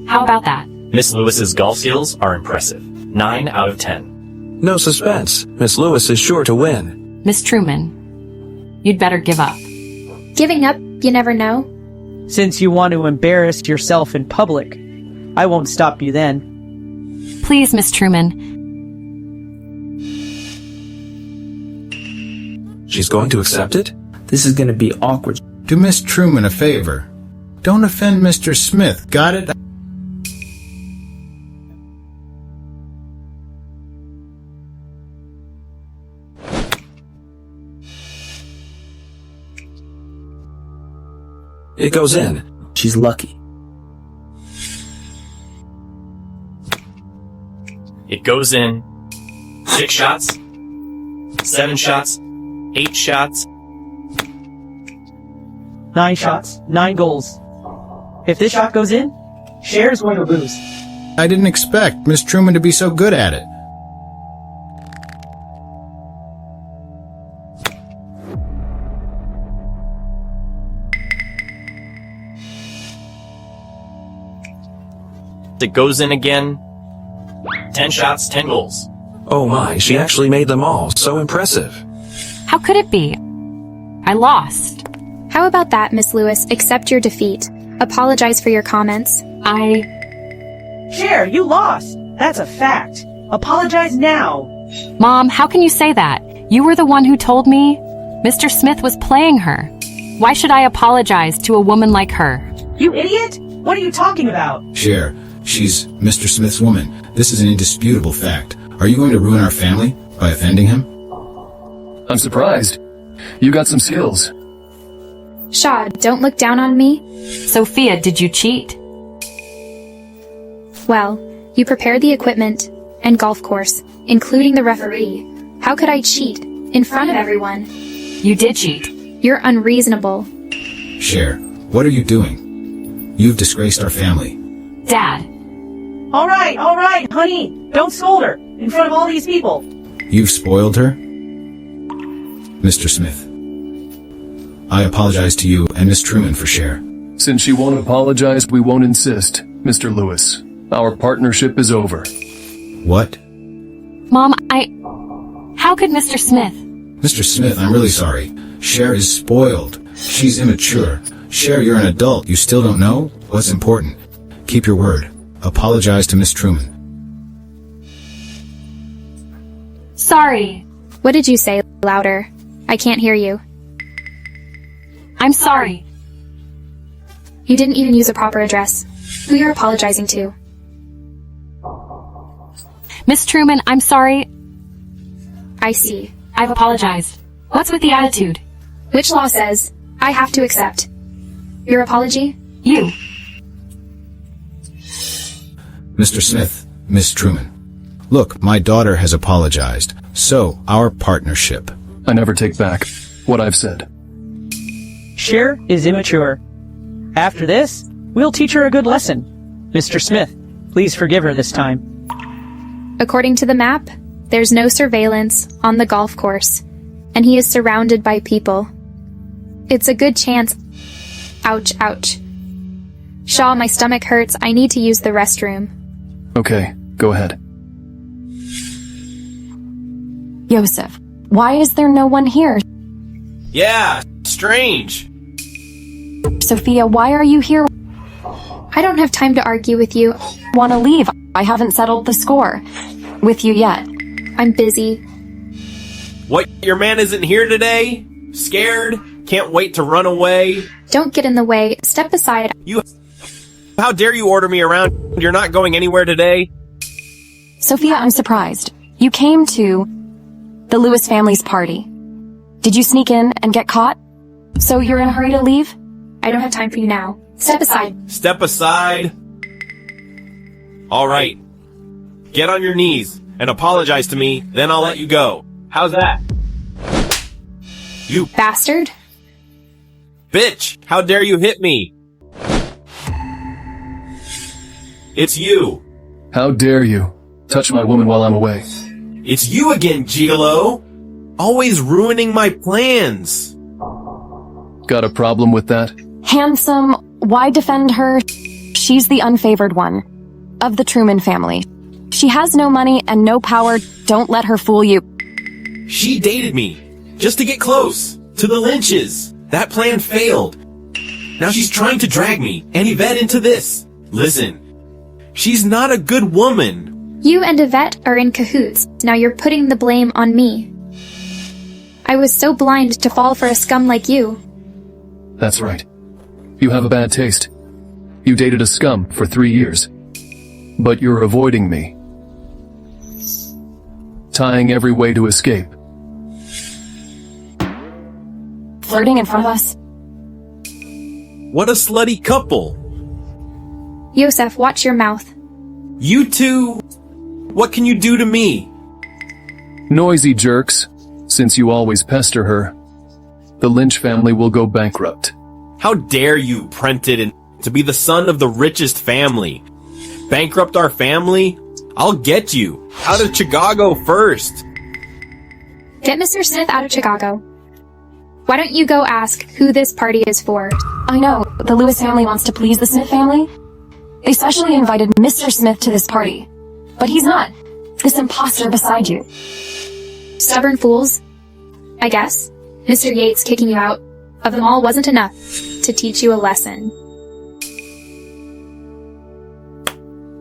How about that? Miss Lewis's golf skills are impressive. 9 out of 10. No suspense. Miss Lewis is sure to win. Miss Truman, you'd better give up. Giving up, you never know. Since you want to embarrass yourself in public, I won't stop you then. Please, Miss Truman. She's going to accept it? This is going to be awkward. Do Miss Truman a favor. Don't offend Mr. Smith, got it? It goes in. She's lucky. It goes in. 6 shots. 7 shots. 8 shots. 9 shots, 9 goals. If this shot goes in, Cher's going to lose. I didn't expect Miss Truman to be so good at it. It goes in again. 10 shots, 10 goals. Oh my, she actually made them all. So impressive. How could it be? I lost. How about that, Miss Lewis? Accept your defeat. Apologize for your comments. Cher, you lost. That's a fact. Apologize now. Mom, how can you say that? You were the one who told me Mr. Smith was playing her. Why should I apologize to a woman like her? You idiot! What are you talking about? Cher, she's Mr. Smith's woman. This is an indisputable fact. Are you going to ruin our family by offending him? I'm surprised. You got some skills. Shaw, don't look down on me. Sophia, did you cheat? Well, you prepared the equipment and golf course, including the referee. How could I cheat in front of everyone? You did cheat. You're unreasonable. Cher, what are you doing? You've disgraced our family. Dad. All right, honey. Don't scold her in front of all these people. You've spoiled her? Mr. Smith, I apologize to you and Miss Truman for Cher. Since she won't apologize, we won't insist, Mr. Lewis. Our partnership is over. What? Mom, How could Mr. Smith? Mr. Smith, I'm really sorry. Cher is spoiled. She's immature. Cher, you're an adult. You still don't know what's important. Keep your word. Apologize to Miss Truman. Sorry. What did you say? Louder. I can't hear you. I'm sorry. You didn't even use a proper address. Who you're apologizing to? Miss Truman, I'm sorry. I see. I've apologized. What's with the attitude? Which law says I have to accept your apology? You. Mr. Smith, Miss Truman. Look, my daughter has apologized. So, our partnership. I never take back what I've said. Cher is immature. After this, we'll teach her a good lesson. Mr. Smith, please forgive her this time. According to the map, there's no surveillance on the golf course, and he is surrounded by people. It's a good chance. Ouch, ouch. Shaw, my stomach hurts. I need to use the restroom. Okay, go ahead. Yosef, why is there no one here? Yeah, strange. Sophia, why are you here? I don't have time to argue with you. Want to leave? I haven't settled the score with you yet. I'm busy. What, your man isn't here today? Scared? Can't wait to run away? Don't get in the way. Step aside. How dare you order me around? You're not going anywhere today? Sophia, I'm surprised. You came to the Lewis family's party. Did you sneak in and get caught? So you're in a hurry to leave? I don't have time for you now. Step aside. Step aside? All right. Get on your knees and apologize to me, then I'll let you go. How's that? You bastard. Bitch, how dare you hit me? It's you. How dare you touch my woman while I'm away? It's you again, Gigolo. Always ruining my plans. Got a problem with that? Handsome, why defend her? She's the unfavored one of the Truman family. She has no money and no power. Don't let her fool you. She dated me just to get close to the Lynches. That plan failed. Now she's trying to drag me and Yvette into this. Listen, she's not a good woman. You and Yvette are in cahoots. Now you're putting the blame on me. I was so blind to fall for a scum like you. That's right. You have a bad taste. You dated a scum for 3 years. But you're avoiding me. Tying every way to escape. Flirting in front of us. What a slutty couple. Yosef, watch your mouth. You two, what can you do to me? Noisy jerks. Since you always pester her, the Lynch family will go bankrupt. How dare you, Prented, to be the son of the richest family? Bankrupt our family? I'll get you. Out of Chicago first. Get Mr. Smith out of Chicago. Why don't you go ask who this party is for? I know, the Lewis family wants to please the Smith family. They specially invited Mr. Smith to this party. But he's not. This imposter beside you. Stubborn fools. I guess. Mr. Yates kicking you out of them all wasn't enough to teach you a lesson.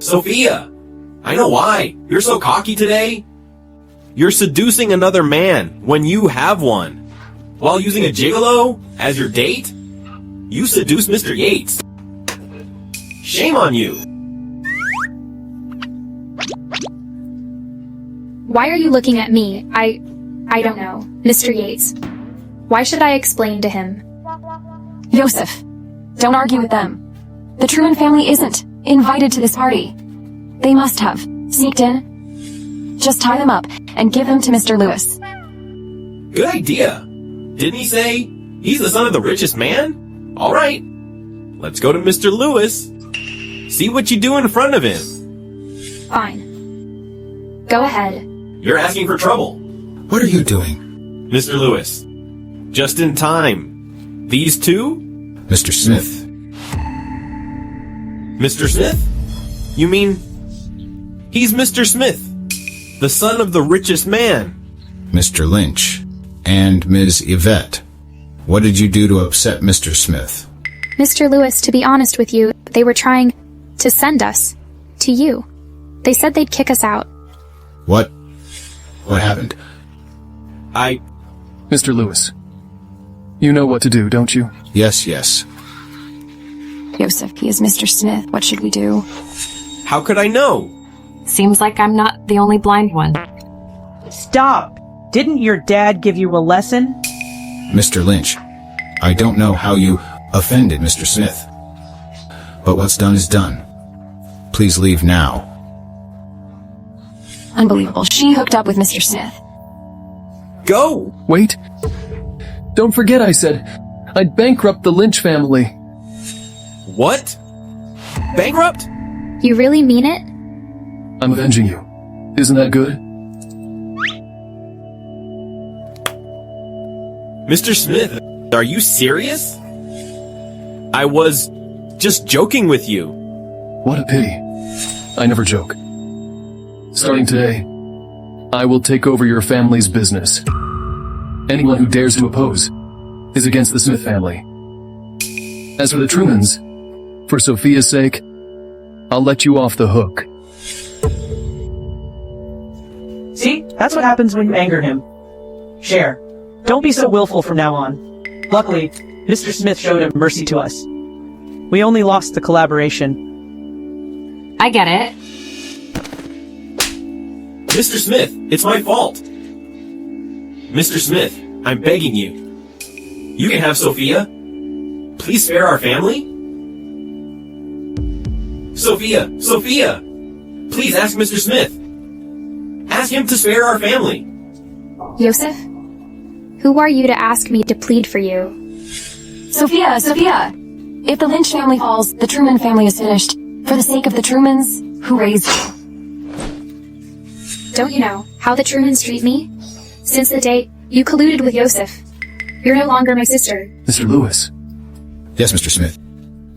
Sophia, I know why. You're so cocky today. You're seducing another man when you have one. While using a gigolo as your date, you seduced Mr. Yates. Shame on you. Why are you looking at me? I don't know. Mr. Yates. Why should I explain to him? Yosef, don't argue with them. The Truman family isn't invited to this party. They must have sneaked in. Just tie them up and give them to Mr. Lewis. Good idea. Didn't he say he's the son of the richest man? All right. Let's go to Mr. Lewis. See what you do in front of him. Fine. Go ahead. You're asking for trouble. What are you doing? Mr. Lewis. Just in time. These two? Mr. Smith. Mr. Smith? You mean he's Mr. Smith, the son of the richest man? Mr. Lynch. And Ms. Yvette. What did you do to upset Mr. Smith? Mr. Lewis, to be honest with you, they were trying to send us to you. They said they'd kick us out. What? What happened? Mr. Lewis, You know what to do, don't you? Yes, yes. Joseph, he is Mr. Smith. What should we do? How could I know? Seems like I'm not the only blind one. Stop! Didn't your dad give you a lesson? Mr. Lynch, I don't know how you offended Mr. Smith. But what's done is done. Please leave now. Unbelievable. She hooked up with Mr. Smith. Go! Wait. Don't forget I said I'd bankrupt the Lynch family. What? Bankrupt? You really mean it? I'm avenging you. Isn't that good? Mr. Smith, are you serious? I was just joking with you. What a pity. I never joke. Starting today, I will take over your family's business. Anyone who dares to oppose is against the Smith family. As for the Trumans, for Sophia's sake, I'll let you off the hook. See? That's what happens when you anger him. Cher, don't be so willful from now on. Luckily, Mr. Smith showed him mercy to us. We only lost the collaboration. I get it. Mr. Smith, it's my fault. Mr. Smith, I'm begging you. You can have Sophia. Please spare our family. Sophia! Sophia! Please ask Mr. Smith. Ask him to spare our family. Joseph? Who are you to ask me to plead for you? Sophia! Sophia! If the Lynch family falls, the Truman family is finished. For the sake of the Trumans, who raised you. Don't you know how the Trumans treat me? Since the day you colluded with Joseph, you're no longer my sister. Mr. Lewis. Yes, Mr. Smith.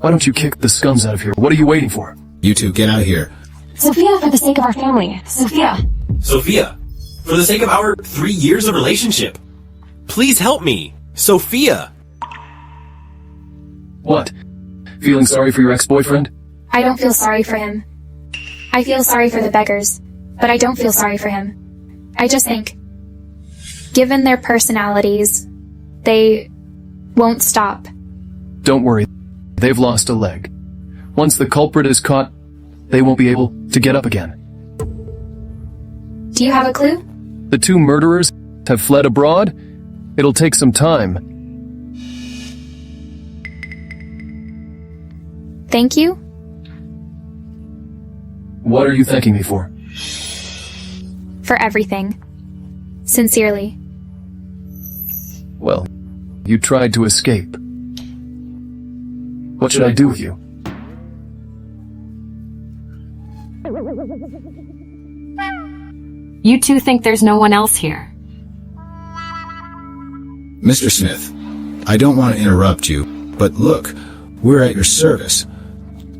Why don't you kick the scums out of here? What are you waiting for? You two, get out of here. Sophia, for the sake of our family. Sophia! Sophia, for the sake of our 3 years of relationship. Please help me. Sophia! What? Feeling sorry for your ex-boyfriend? I don't feel sorry for him. I feel sorry for the beggars, but I don't feel sorry for him. I just think, given their personalities, they won't stop. Don't worry. They've lost a leg. Once the culprit is caught, they won't be able to get up again. Do you have a clue? The two murderers have fled abroad. It'll take some time. Thank you? What are you thanking me for? For everything. Sincerely. Well, you tried to escape. What should I do with you? You two think there's no one else here. Mr. Smith, I don't want to interrupt you, but look, we're at your service.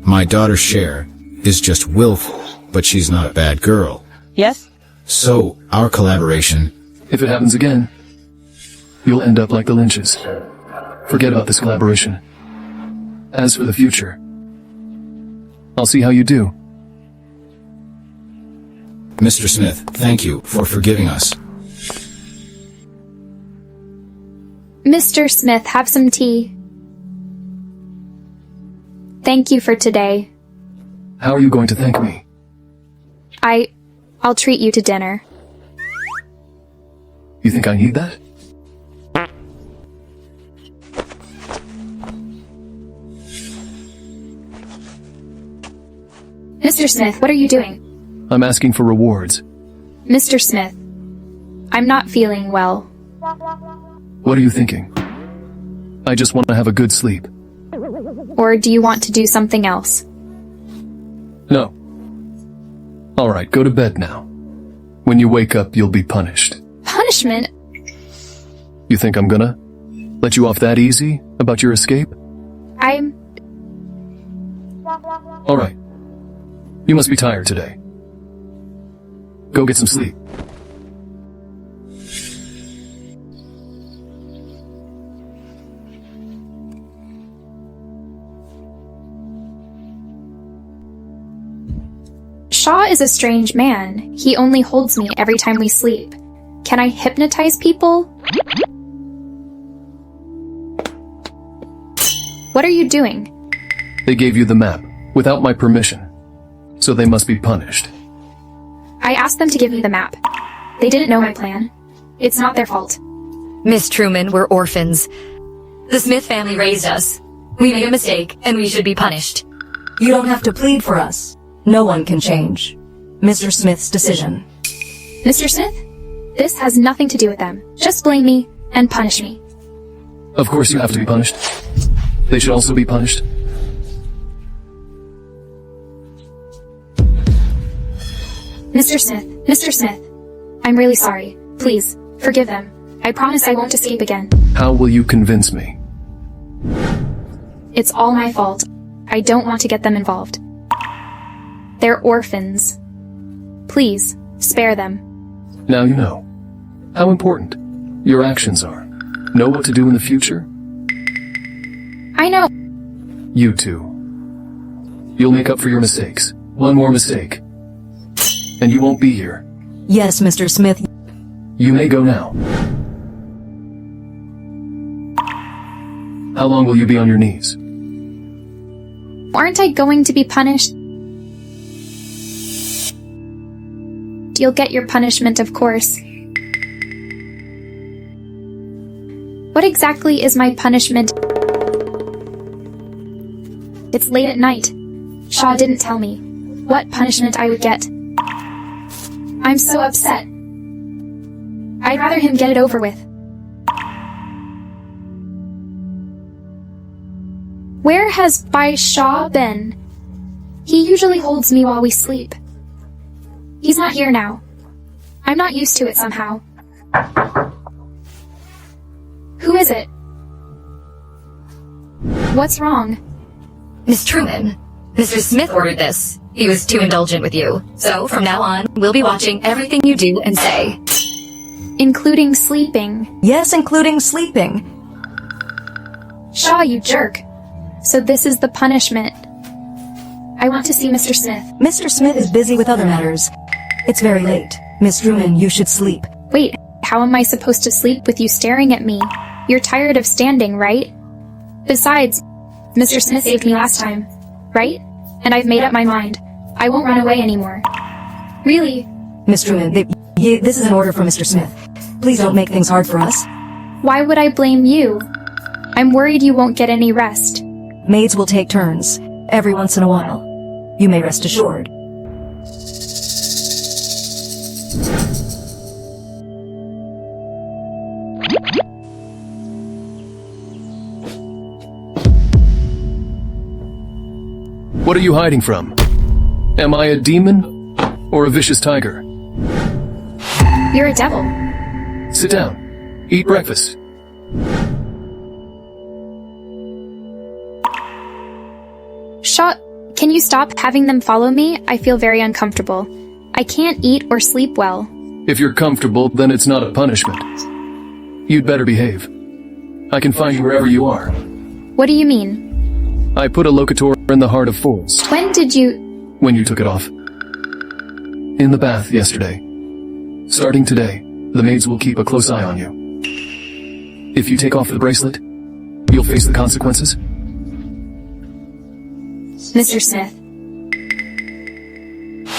My daughter Cher is just willful, but she's not a bad girl. Yes? So, our collaboration... If it happens again, you'll end up like the Lynches. Forget about this collaboration. As for the future, I'll see how you do. Mr. Smith, thank you for forgiving us. Mr. Smith, have some tea. Thank you for today. How are you going to thank me? I'll treat you to dinner. You think I need that? Mr. Smith, what are you doing? I'm asking for rewards. Mr. Smith, I'm not feeling well. What are you thinking? I just want to have a good sleep. Or do you want to do something else? No. Alright, go to bed now. When you wake up, you'll be punished. Punishment? You think I'm gonna let you off that easy about your escape? Alright. You must be tired today. Go get some sleep. Shaw is a strange man. He only holds me every time we sleep. Can I hypnotize people? What are you doing? They gave you the map, without my permission. So they must be punished. I asked them to give me the map. They didn't know my plan. It's not their fault. Miss Truman, we're orphans. The Smith family raised us. We made a mistake, and we should be punished. You don't have to plead for us. No one can change Mr. Smith's decision. Mr. Smith? This has nothing to do with them. Just blame me and punish me. Of course you have to be punished. They should also be punished. Mr. Smith, I'm really sorry. Please, forgive them. I promise I won't escape again. How will you convince me? It's all my fault. I don't want to get them involved. They're orphans. Please, spare them. Now you know how important your actions are. Know what to do in the future? I know. You too. You'll make up for your mistakes. One more mistake, and you won't be here. Yes, Mr. Smith. You may go now. How long will you be on your knees? Aren't I going to be punished? You'll get your punishment, of course. What exactly is my punishment? It's late at night. Shaw didn't tell me what punishment I would get. I'm so upset. I'd rather him get it over with. Where has Bai Shaw been? He usually holds me while we sleep. He's not here now. I'm not used to it somehow. Who is it? What's wrong? Miss Truman, Mr. Smith ordered this. He was too indulgent with you. So, from now on, we'll be watching everything you do and say. Including sleeping. Yes, including sleeping. Shaw, you jerk. So this is the punishment. I want to see Mr. Smith. Mr. Smith is busy with other matters. It's very late. Miss Truman, you should sleep. Wait, how am I supposed to sleep with you staring at me? You're tired of standing, right? Besides, Mr. Smith saved me last time, right? And I've made up my mind. I won't run away anymore. Really? Miss Truman, this is an order from Mr. Smith. Please don't make things hard for us. Why would I blame you? I'm worried you won't get any rest. Maids will take turns, every once in a while. You may rest assured. What are you hiding from? Am I a demon or a vicious tiger? You're a devil. Sit down. Eat breakfast. Shaw, can you stop having them follow me? I feel very uncomfortable. I can't eat or sleep well. If you're comfortable, then it's not a punishment. You'd better behave. I can find you wherever you are. What do you mean? I put a locator in the heart of forest. When did you... When you took it off. In the bath yesterday. Starting today, the maids will keep a close eye on you. If you take off the bracelet, you'll face the consequences. Mr. Smith,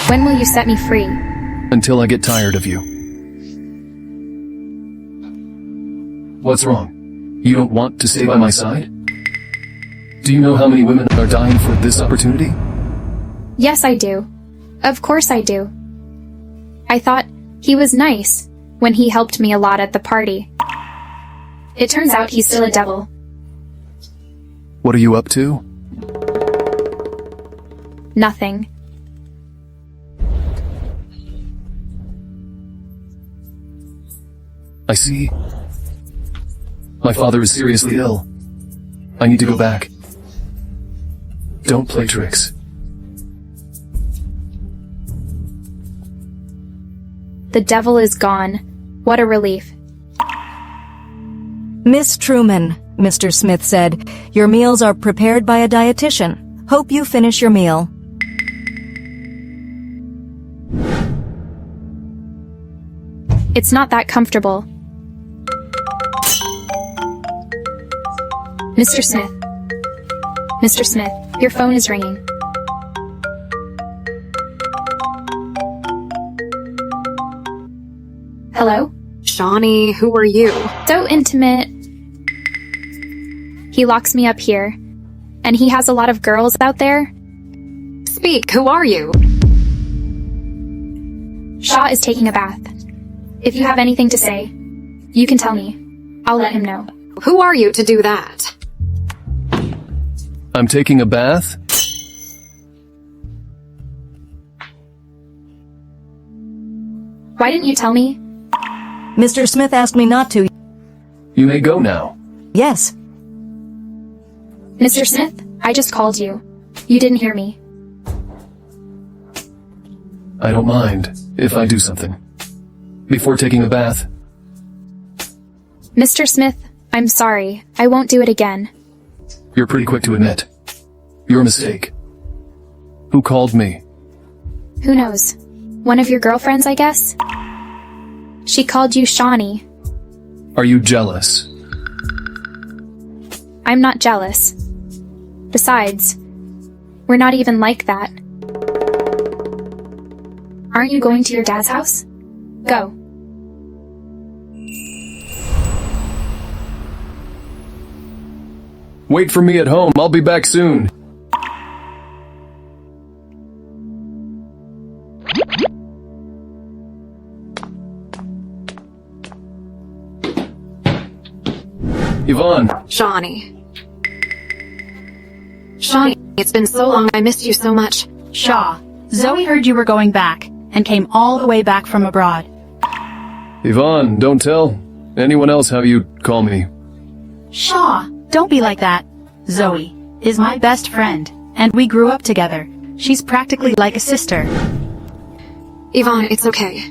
when will you set me free? Until I get tired of you. What's wrong? You don't want to stay by my side? Do you know how many women are dying for this opportunity? Yes, I do. Of course I do. I thought he was nice when he helped me a lot at the party. It turns out he's still a devil. What are you up to? Nothing. I see. My father is seriously ill. I need to go back. Don't play tricks. The devil is gone. What a relief. Miss Truman, Mr. Smith said, your meals are prepared by a dietitian. Hope you finish your meal. It's not that comfortable. Mr. Smith, Mr. Smith, your phone is ringing. Hello? Shawnee, who are you? So intimate. He locks me up here. And he has a lot of girls out there. Speak, who are you? Shaw is taking a bath. If you have anything to say, you can tell me. I'll let him know. Who are you to do that? I'm taking a bath? Why didn't you tell me? Mr. Smith asked me not to. You may go now. Yes. Mr. Smith, I just called you. You didn't hear me. I don't mind if I do something. Before taking a bath. Mr. Smith, I'm sorry. I won't do it again. You're pretty quick to admit. Your mistake. Who called me? Who knows? One of your girlfriends, I guess? She called you Shawnee. Are you jealous? I'm not jealous. Besides, we're not even like that. Aren't you going to your dad's house? Go. Wait for me at home. I'll be back soon. Yvonne. Shawnee. Shawnee, it's been so long. I missed you so much. Shaw, Zoe heard you were going back and came all the way back from abroad. Yvonne, don't tell anyone else how you call me. Shaw, don't be like that. Zoe is my best friend, and we grew up together. She's practically like a sister. Yvonne, it's okay.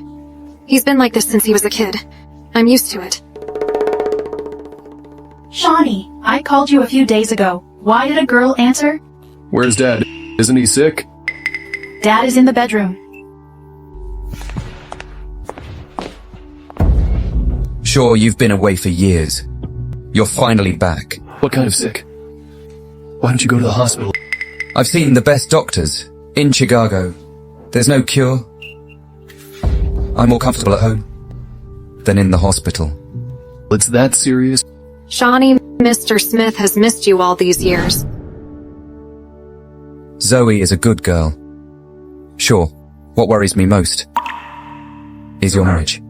He's been like this since he was a kid. I'm used to it. Shawnee, I called you a few days ago. Why did a girl answer? Where's Dad? Isn't he sick? Dad is in the bedroom. Sure, you've been away for years. You're finally back. What kind of sick? Why don't you go to the hospital? I've seen the best doctors in Chicago. There's no cure. I'm more comfortable at home than in the hospital. It's that serious? Shawnee, Mr. Smith has missed you all these years. Zoe is a good girl. Sure, what worries me most is your marriage.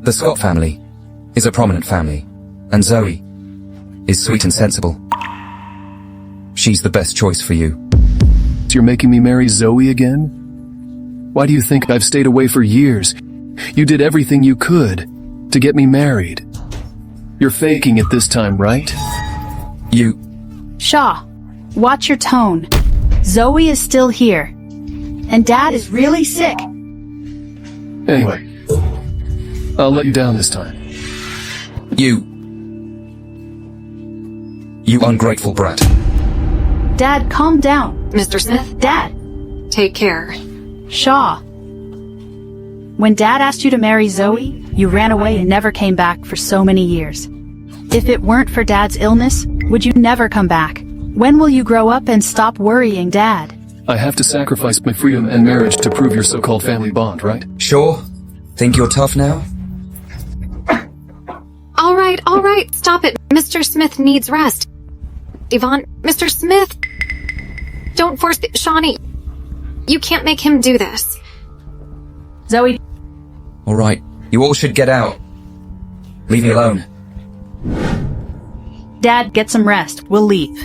The Scott family is a prominent family, and Zoe is sweet and sensible. She's the best choice for you. You're making me marry Zoe again? Why do you think I've stayed away for years? You did everything you could to get me married. You're faking it this time, right? You... Shaw, watch your tone. Zoe is still here. And Dad is really sick. Anyway, I'll let you down this time. You ungrateful brat. Dad, calm down. Mr. Smith? Dad. Take care. Shaw. When Dad asked you to marry Zoe, you ran away and never came back for so many years. If it weren't for Dad's illness, would you never come back? When will you grow up and stop worrying Dad? I have to sacrifice my freedom and marriage to prove your so-called family bond, right? Sure. Think you're tough now? All right, stop it. Mr. Smith needs rest. Yvonne, Mr. Smith! Don't force Shawnee. You can't make him do this. Zoe. All right, you all should get out. Leave me alone. Dad, get some rest. We'll leave.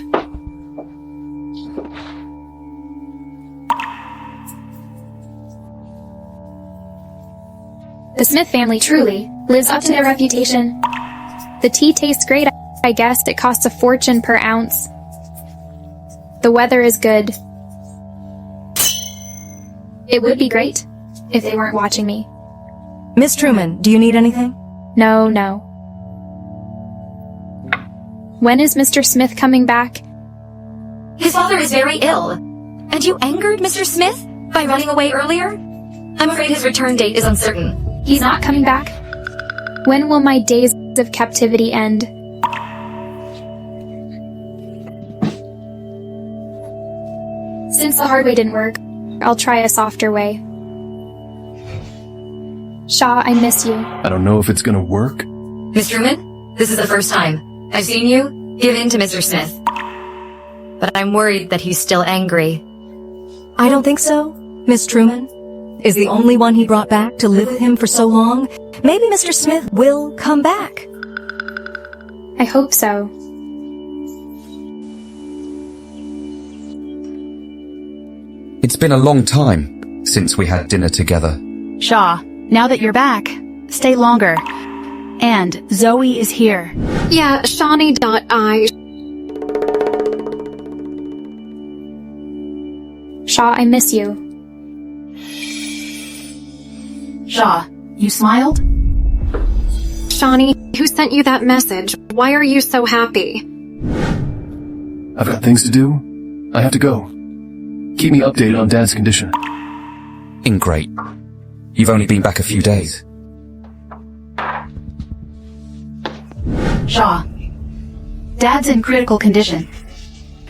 The Smith family truly lives up to their reputation. The tea tastes great, I guess. It costs a fortune per ounce. The weather is good. It would be great if they weren't watching me. Miss Truman, do you need anything? No. When is Mr. Smith coming back? His father is very ill. And you angered Mr. Smith by running away earlier? I'm afraid his return date is uncertain. He's not coming back? When will my days of captivity end? Since the hard way didn't work, I'll try a softer way. Shaw, I miss you. I don't know if it's gonna work. Miss Truman, this is the first time I've seen you give in to Mr. Smith. But I'm worried that he's still angry. I don't think so. Miss Truman is the only one he brought back to live with him for so long. Maybe Mr. Smith will come back. I hope so. It's been a long time since we had dinner together. Shaw, now that you're back, stay longer. And Zoe is here. Yeah, Shawnee.I. Shaw, I miss you. Shaw, you smiled? Shawnee, who sent you that message? Why are you so happy? I've got things to do. I have to go. Keep me updated on Dad's condition. Great. You've only been back a few days. Shaw, Dad's in critical condition.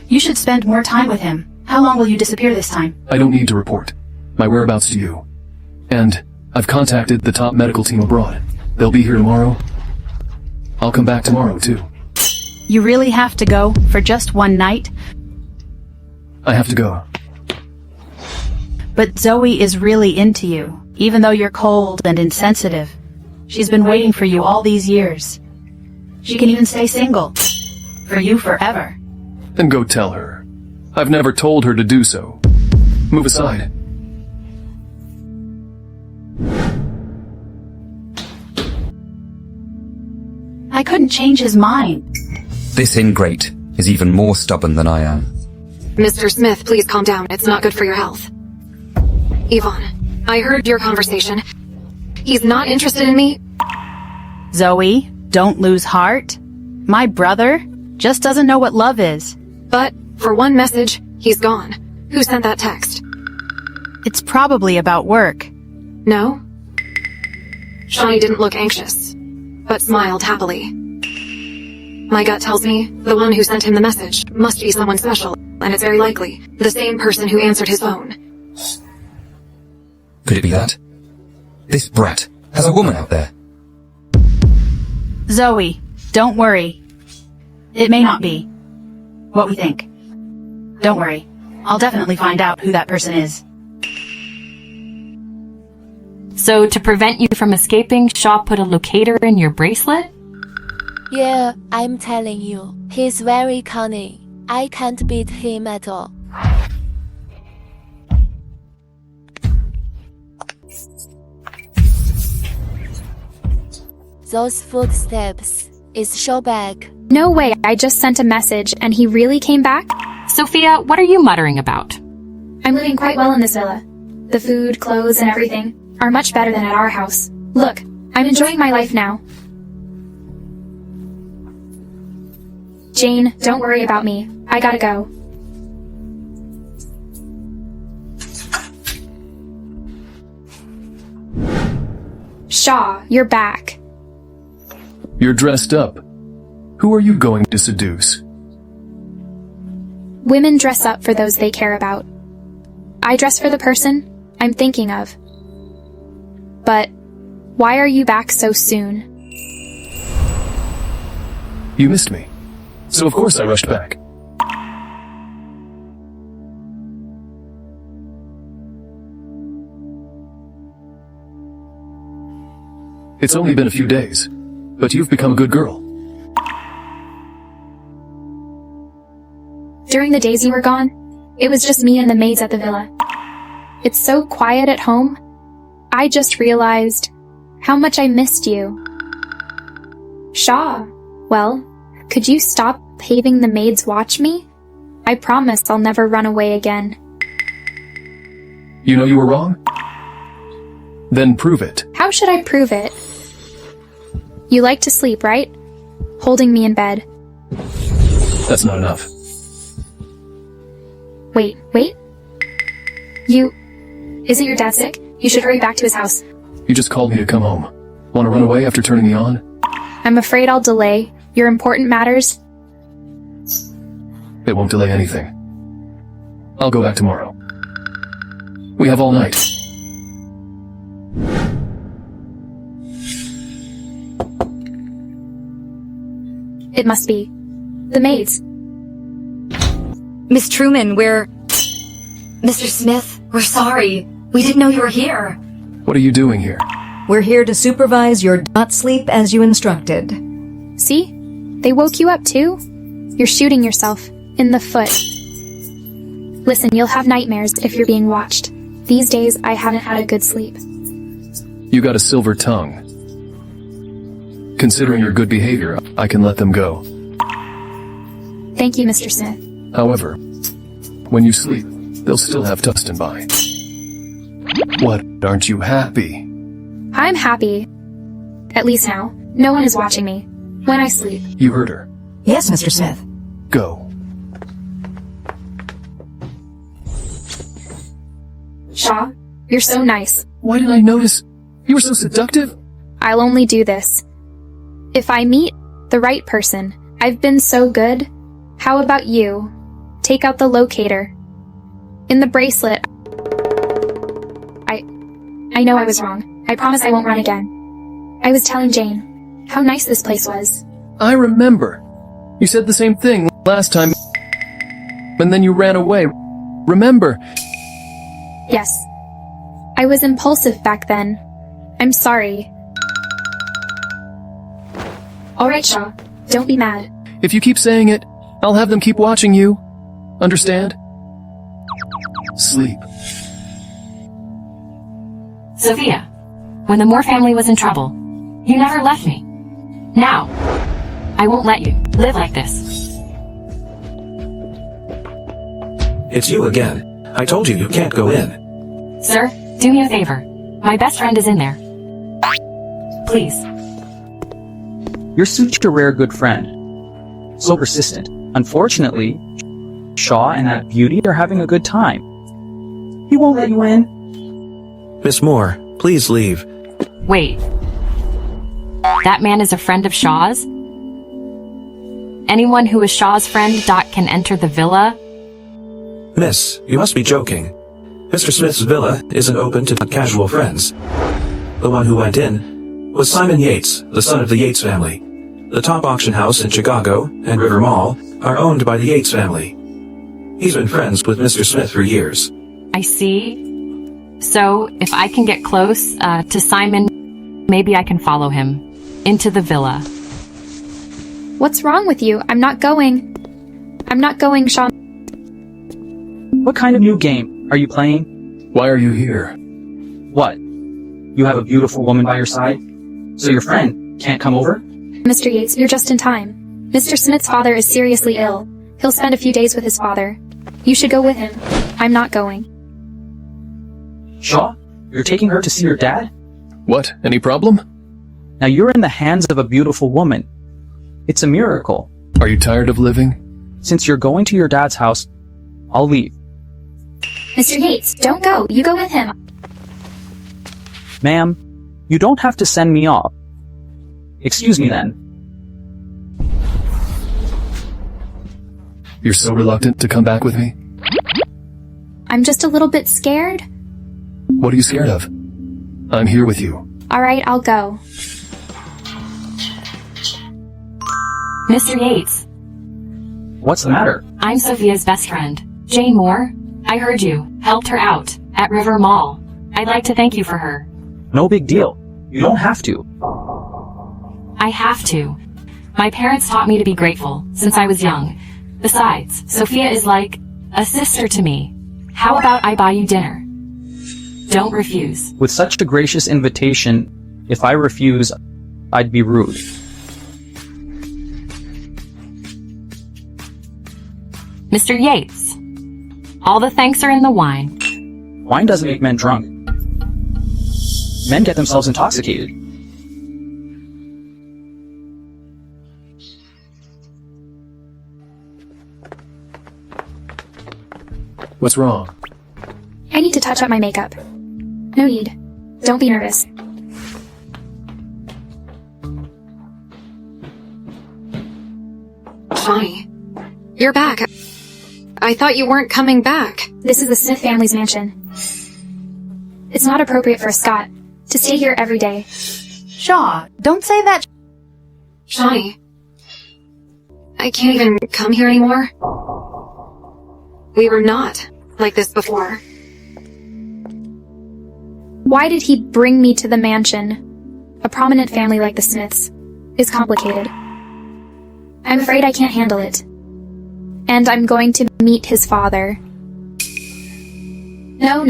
You should spend more time with him. How long will you disappear this time? I don't need to report my whereabouts to you. And I've contacted the top medical team abroad. They'll be here tomorrow. I'll come back tomorrow, too. You really have to go for just one night? I have to go. But Zoe is really into you, even though you're cold and insensitive. She's been waiting for you all these years. She can even stay single. For you forever. Then go tell her. I've never told her to do so. Move aside. I couldn't change his mind. This ingrate is even more stubborn than I am. Mr. Smith, please calm down. It's not good for your health. Yvonne, I heard your conversation. He's not interested in me. Zoe, don't lose heart. My brother just doesn't know what love is. But for one message, he's gone. Who sent that text? It's probably about work. No? Shawnee didn't look anxious, but smiled happily. My gut tells me the one who sent him the message must be someone special, and it's very likely the same person who answered his phone. Could it be that? This brat has a woman out there. Zoe, don't worry. It may not be what we think. Don't worry. I'll definitely find out who that person is. So to prevent you from escaping, Shaw put a locator in your bracelet? Yeah, I'm telling you, he's very cunning. I can't beat him at all. Those footsteps. Is Shaw back? No way, I just sent a message and he really came back? Sophia, what are you muttering about? I'm living quite well in this villa. The food, clothes, and everything are much better than at our house. Look, I'm enjoying my life now. Jane, don't worry about me. I gotta go. Shaw, you're back. You're dressed up. Who are you going to seduce? Women dress up for those they care about. I dress for the person I'm thinking of. But why are you back so soon? You missed me. So of course I rushed back. It's only been a few days, but you've become a good girl. During the days you were gone, it was just me and the maids at the villa. It's so quiet at home. I just realized how much I missed you. Shaw, well, could you stop having the maids watch me? I promise I'll never run away again. You know you were wrong? Then prove it. How should I prove it? You like to sleep, right? Holding me in bed. That's not enough. Wait. Isn't your dad sick? You should hurry back to his house. You just called me to come home. Want to run away after turning me on? I'm afraid I'll delay. Your important matters. It won't delay anything. I'll go back tomorrow. We have all night. It must be. The maids. Miss Truman, Mr. Smith, we're sorry. We didn't know you were here. What are you doing here? We're here to supervise your not sleep as you instructed. See? They woke you up too? You're shooting yourself. In the foot. Listen, you'll have nightmares if you're being watched. These days, I haven't had a good sleep. You got a silver tongue. Considering your good behavior, I can let them go. Thank you, Mr. Smith. However, when you sleep, they'll still have Tustin by. What, aren't you happy? I'm happy. At least now. No one is watching me. When I sleep. You heard her. Yes, Mr. Smith. Go. Shaw, you're so nice. Why did I notice? You were so seductive. I'll only do this if I meet the right person. I've been so good. How about you? Take out the locator. In the bracelet. I know I was wrong. I promise I won't run again. I was telling Jane how nice this place was. I remember. You said the same thing last time, and then you ran away. Remember? Yes. I was impulsive back then. I'm sorry. Alright, Shaw. Don't be mad. If you keep saying it, I'll have them keep watching you. Understand? Sleep. Sophia, when the Moore family was in trouble, you never left me. Now, I won't let you live like this. It's you again. I told you you can't go in. Sir, do me a favor. My best friend is in there. Please. You're such a rare good friend. So persistent. Unfortunately, Shaw and that beauty are having a good time. He won't let you in. Miss Moore, please leave. Wait. That man is a friend of Shaw's? Anyone who is Shaw's friend, can enter the villa? Miss, you must be joking. Mr. Smith's villa isn't open to casual friends. The one who went in was Simon Yates, the son of the Yates family. The top auction house in Chicago and River Mall are owned by the Yates family. He's been friends with Mr. Smith for years. I see. So, if I can get close to Simon, maybe I can follow him into the villa. What's wrong with you? I'm not going. I'm not going, Shaw. What kind of new game are you playing? Why are you here? What? You have a beautiful woman by your side? So your friend can't come over? Mr. Yates, you're just in time. Mr. Smith's father is seriously ill. He'll spend a few days with his father. You should go with him. I'm not going. Shaw, you're taking her to see your dad? What? Any problem? Now you're in the hands of a beautiful woman. It's a miracle. Are you tired of living? Since you're going to your dad's house, I'll leave. Mr. Yates, don't go. You go with him. Ma'am, you don't have to send me off. Excuse me then. You're so reluctant to come back with me? I'm just a little bit scared. What are you scared of? I'm here with you. Alright, I'll go. Mr. Yates. What's the matter? I'm Sophia's best friend, Jane Moore. I heard you helped her out at River Mall. I'd like to thank you for her. No big deal. You don't have to. I have to. My parents taught me to be grateful since I was young. Besides, Sophia is like a sister to me. How about I buy you dinner? Don't refuse. With such a gracious invitation, if I refuse, I'd be rude. Mr. Yates, all the thanks are in the wine. Wine doesn't make men drunk. Men get themselves intoxicated. What's wrong? I need to touch up my makeup. No need. Don't be nervous. Johnny, you're back. I thought you weren't coming back. This is the Smith family's mansion. It's not appropriate for a Scot to stay here every day. Shaw, don't say that. Shawnee, I can't even come here anymore. We were not like this before. Why did he bring me to the mansion? A prominent family like the Smiths is complicated. I'm afraid I can't handle it. And I'm going to meet his father. No,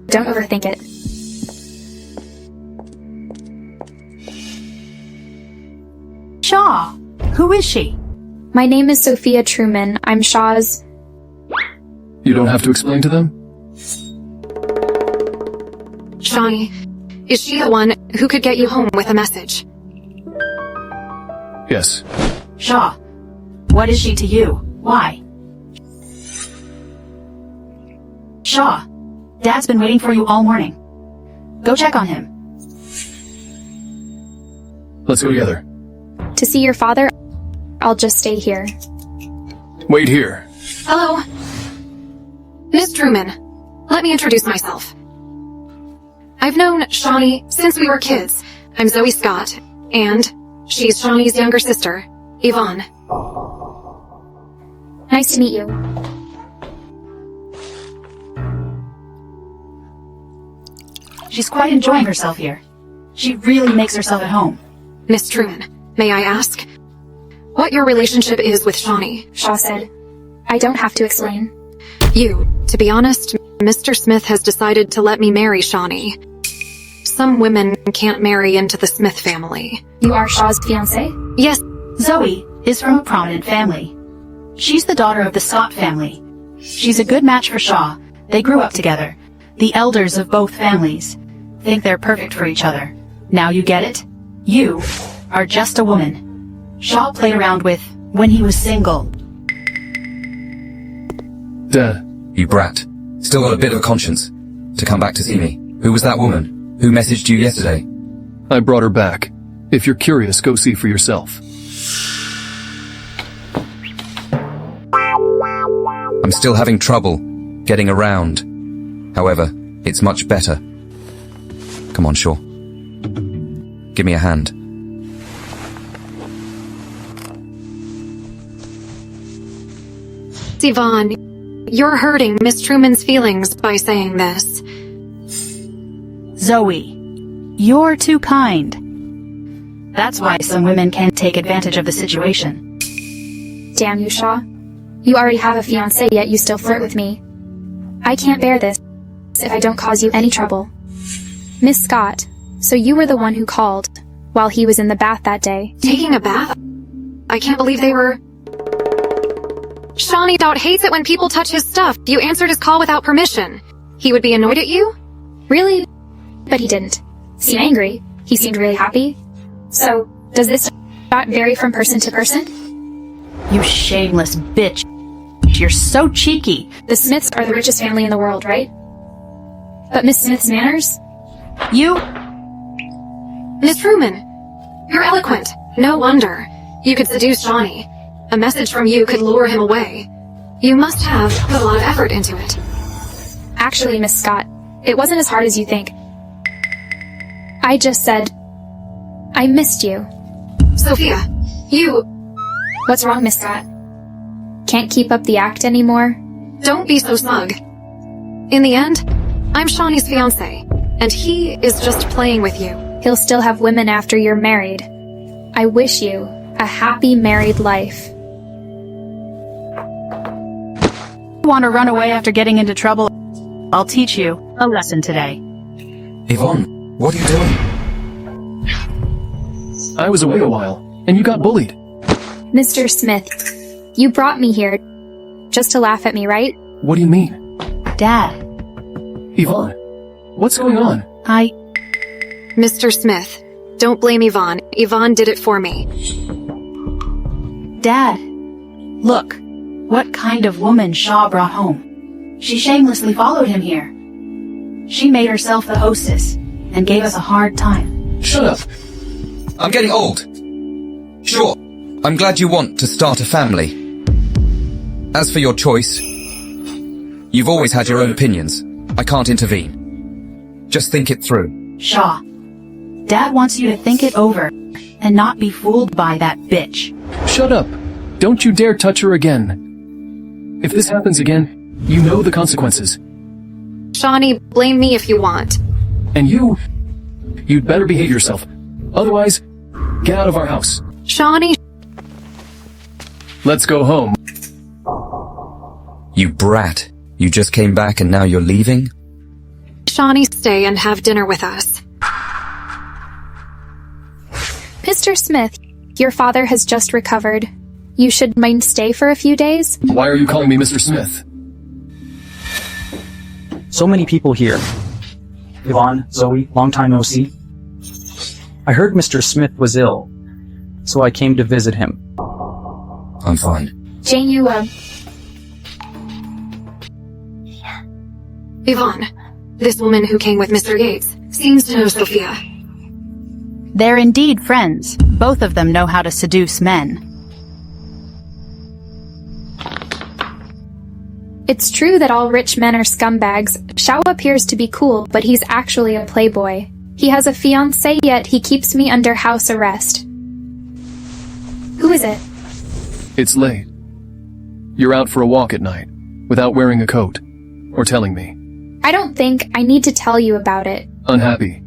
don't overthink it. Shaw, who is she? My name is Sophia Truman. I'm Shaw's... You don't have to explain to them? Shawnee, is she the one who could get you home with a message? Yes. Shaw, what is she to you? Why? Shaw, Dad's been waiting for you all morning. Go check on him. Let's go together. To see your father, I'll just stay here. Wait here. Hello. Miss Truman, let me introduce myself. I've known Shawnee since we were kids. I'm Zoe Scott, and she's Shawnee's younger sister, Yvonne. Nice to meet you. She's quite enjoying herself here. She really makes herself at home. Miss Truman, may I ask what your relationship is with Shawnee? Shaw said, I don't have to explain. To be honest, Mr. Smith has decided to let me marry Shawnee. Some women can't marry into the Smith family. You are Shaw's fiancée? Yes. Zoe is from a prominent family. She's the daughter of the Scott family. She's a good match for Shaw. They grew up together. The elders of both families think they're perfect for each other. Now you get it? You are just a woman Shaw played around with when he was single. Dad. You brat. Still got a bit of a conscience to come back to see me. Who was that woman? Who messaged you yesterday? I brought her back. If you're curious, go see for yourself. I'm still having trouble getting around. However, it's much better. Come on, Shaw. Give me a hand. Yvonne, you're hurting Miss Truman's feelings by saying this. Zoe, you're too kind. That's why some women can't take advantage of the situation. Damn you, Shaw. You already have a fiancé, yet you still flirt with me. I can't bear this if I don't cause you any trouble. Miss Scott, so you were the one who called while he was in the bath that day. Taking a bath? I can't believe they were... Shawnee hates it when people touch his stuff. You answered his call without permission. He would be annoyed at you? Really? But he didn't. Seem angry. He seemed really happy. So, does this not vary from person to person? You shameless bitch. You're so cheeky. The Smiths are the richest family in the world, right? But Miss Smith's manners? You... Miss Truman, you're eloquent. No wonder. You could seduce Shawnee. A message from you could lure him away. You must have put a lot of effort into it. Actually, Miss Scott, it wasn't as hard as you think. I just said, I missed you. Sophia, you... What's wrong, Miss Scott? Can't keep up the act anymore? Don't be so smug. In the end, I'm Shawnee's fiancé, and he is just playing with you. He'll still have women after you're married. I wish you a happy married life. Want to run away after getting into trouble? I'll teach you a lesson today. Yvonne, what are you doing? I was away a while, and you got bullied. Mr. Smith, you brought me here just to laugh at me, right? What do you mean? Dad. Yvonne, what's going on? Mr. Smith, don't blame Yvonne. Yvonne did it for me. Dad, look, what kind of woman Shaw brought home. She shamelessly followed him here. She made herself the hostess and gave us a hard time. Shut up. I'm getting old. Sure, I'm glad you want to start a family. As for your choice, you've always had your own opinions. I can't intervene. Just think it through. Shaw, Dad wants you to think it over and not be fooled by that bitch. Shut up. Don't you dare touch her again. If this happens again, you know the consequences. Shawnee, blame me if you want. And you'd better behave yourself. Otherwise, get out of our house. Shawnee. Let's go home. You brat. You just came back and now you're leaving? Shawnee, stay and have dinner with us. Mr. Smith, your father has just recovered. You should mind stay for a few days? Why are you calling me Mr. Smith? So many people here. Yvonne, Zoe, long time no see. I heard Mr. Smith was ill, so I came to visit him. I'm fine. Jane, Yvonne, this woman who came with Mr. Yates seems to know Sophia. They're indeed friends. Both of them know how to seduce men. It's true that all rich men are scumbags. Xiao appears to be cool, but he's actually a playboy. He has a fiancée, yet he keeps me under house arrest. Who is it? It's late. You're out for a walk at night, without wearing a coat, or telling me. I don't think I need to tell you about it. Unhappy.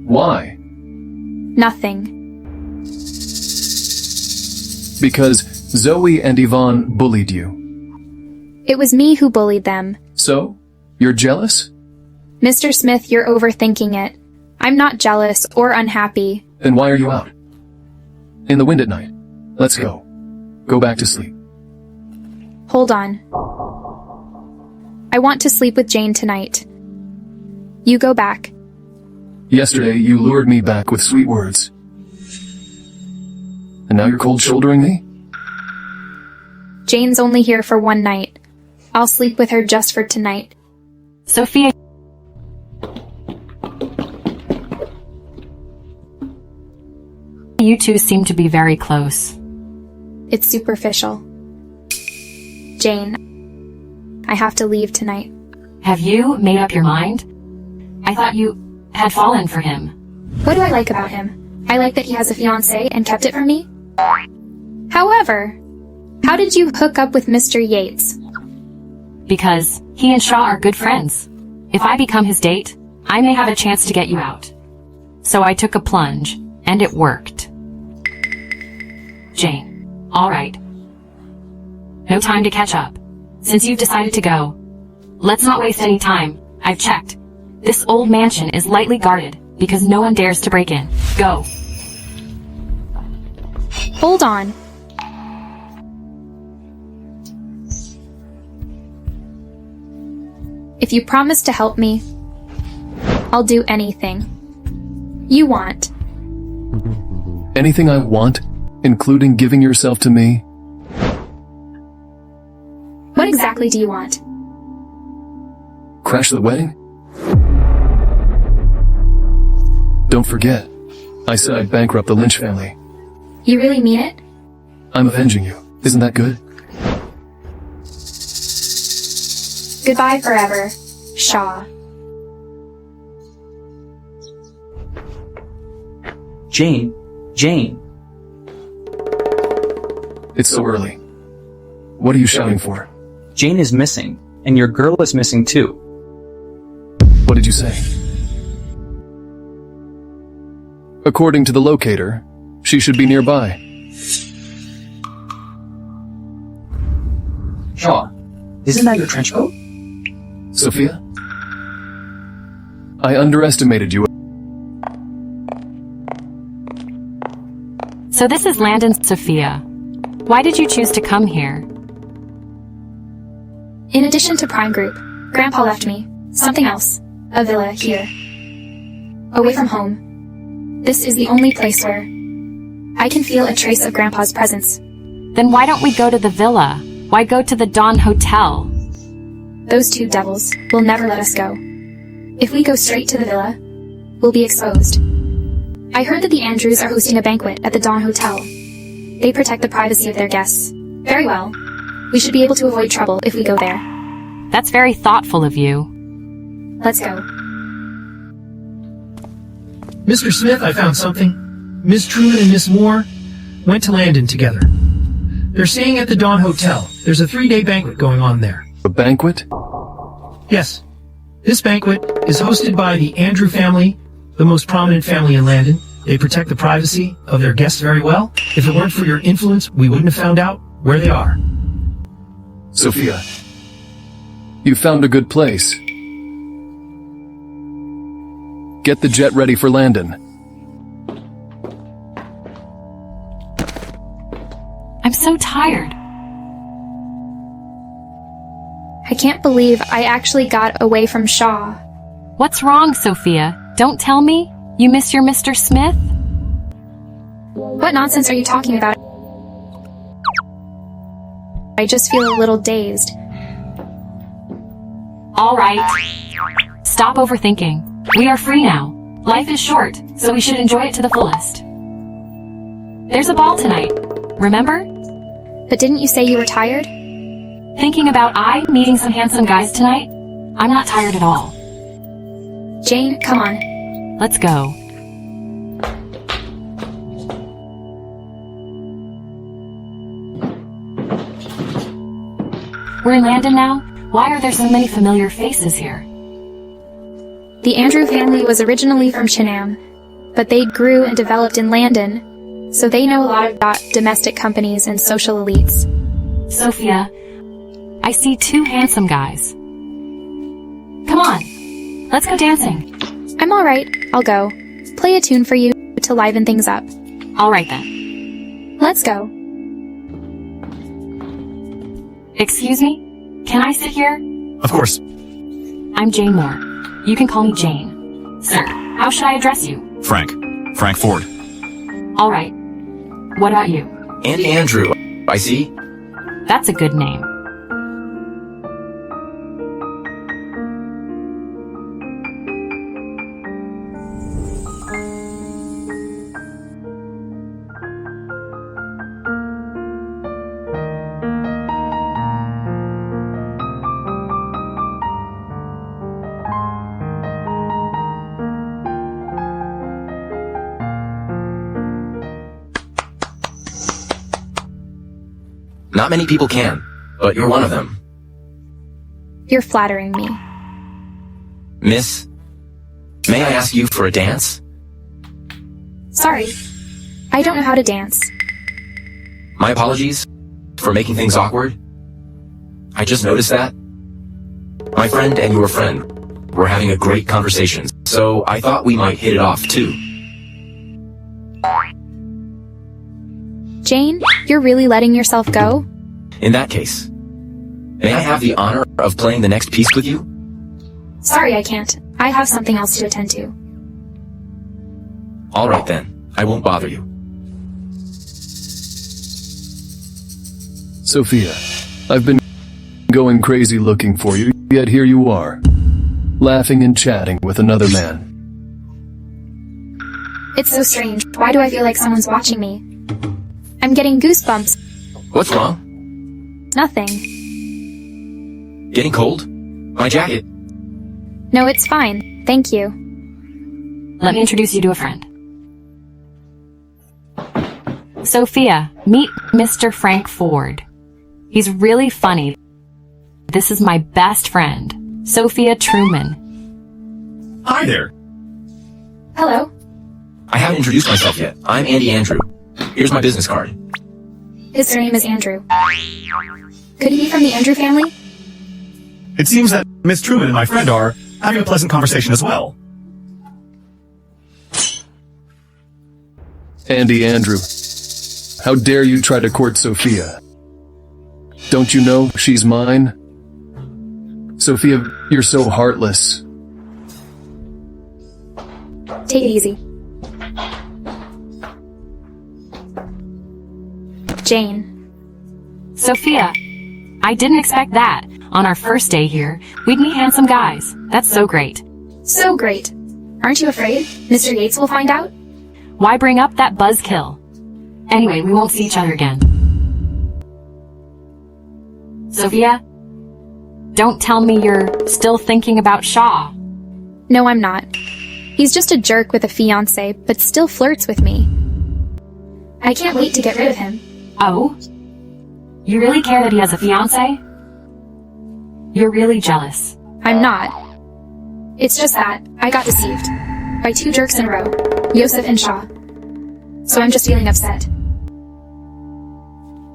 Why? Nothing. Because Zoe and Yvonne bullied you. It was me who bullied them. So? You're jealous? Mr. Smith, you're overthinking it. I'm not jealous or unhappy. Then why are you out? In the wind at night. Let's go. Go back to sleep. Hold on. I want to sleep with Jane tonight. You go back. Yesterday, you lured me back with sweet words. And now you're cold-shouldering me? Jane's only here for one night. I'll sleep with her just for tonight. Sophia. You two seem to be very close. It's superficial. Jane, I have to leave tonight. Have you made up your mind? I thought you had fallen for him. What do I like about him? I like that he has a fiancée and kept it from me. However, how did you hook up with Mr. Yates? Because he and Shaw are good friends. If I become his date, I may have a chance to get you out. So I took a plunge, and it worked. Jane, all right. No time to catch up. Since you've decided to go, let's not waste any time. I've checked. This old mansion is lightly guarded because no one dares to break in. Go. Hold on. If you promise to help me, I'll do anything you want. Anything I want, including giving yourself to me? What exactly do you want? Crash the wedding? Don't forget, I said I'd bankrupt the Lynch family. You really mean it? I'm avenging you. Isn't that good? Goodbye forever, Shaw. Jane. It's so early. What are you shouting for? Jane is missing, and your girl is missing too. What did you say? According to the locator, she should be nearby. Shaw, isn't that your trench coat? Sophia? I underestimated you. So this is Landon, Sophia. Why did you choose to come here? In addition to Prime Group, Grandpa left me something else. A villa here. Away from home. This is the only place where I can feel a trace of Grandpa's presence. Then why don't we go to the villa? Why go to the Dawn Hotel? Those two devils will never let us go. If we go straight to the villa, we'll be exposed. I heard that the Andrews are hosting a banquet at the Dawn Hotel. They protect the privacy of their guests. Very well. We should be able to avoid trouble if we go there. That's very thoughtful of you. Let's go. Mr. Smith, I found something. Miss Truman and Miss Moore went to Landon together. They're staying at the Dawn Hotel. There's a 3-day banquet going on there. A banquet? Yes. This banquet is hosted by the Andrew family, the most prominent family in Landon. They protect the privacy of their guests very well. If it weren't for your influence, we wouldn't have found out where they are. Sophia, you found a good place. Get the jet ready for Landon. I'm so tired. I can't believe I actually got away from Shaw. What's wrong, Sophia? Don't tell me? You miss your Mr. Smith? What nonsense are you talking about? I just feel a little dazed. All right. Stop overthinking. We are free now. Life is short, so we should enjoy it to the fullest. There's a ball tonight, remember? But didn't you say you were tired? Thinking about meeting some handsome guys tonight? I'm not tired at all. Jane, come on. Let's go. We're in Landon now? Why are there so many familiar faces here? The Andrew family was originally from Chinam, but they grew and developed in Landon, so they know a lot about domestic companies and social elites. Sophia, I see 2 handsome guys. Come on, let's go dancing. I'm alright, I'll go. Play a tune for you to liven things up. Alright then. Let's go. Excuse me? Can I sit here? Of course. I'm Jane Moore. You can call me Jane. Sir, how should I address you? Frank. Frank Ford. Alright. What about you? Andy Andrew, I see. That's a good name. Not many people can, but you're one of them. You're flattering me. Miss, may I ask you for a dance? Sorry. I don't know how to dance. My apologies for making things awkward. I just noticed that. My friend and your friend were having a great conversation, so I thought we might hit it off too. Jane, you're really letting yourself go? In that case, may I have the honor of playing the next piece with you? Sorry, I can't. I have something else to attend to. All right then, I won't bother you. Sophia, I've been going crazy looking for you, yet here you are, laughing and chatting with another man. It's so strange. Why do I feel like someone's watching me? I'm getting goosebumps. What's wrong? Nothing. Getting cold? My jacket. No, it's fine. Thank you. Let me introduce you to a friend. Sophia, meet Mr. Frank Ford. He's really funny. This is my best friend, Sophia Truman. Hi there. Hello. I haven't introduced myself yet. I'm Andy Andrew. Here's my business card. His surname is Andrew. Could he be from the Andrew family? It seems that Miss Truman and my friend are having a pleasant conversation as well. Andy Andrew, how dare you try to court Sophia? Don't you know she's mine? Sophia, you're so heartless. Take it easy. Jane. Sophia, I didn't expect that. On our first day here, we'd meet handsome guys. That's so great. So great. Aren't you afraid? Mr. Yates will find out? Why bring up that buzzkill? Anyway, we won't see each other again. Sophia? Don't tell me you're still thinking about Shaw. No, I'm not. He's just a jerk with a fiancée, but still flirts with me. I can't wait to get rid of him. Oh? You really care that he has a fiancée? You're really jealous. I'm not. It's just that I got deceived by 2 jerks in a row, Yosef and Shaw. So I'm just feeling upset.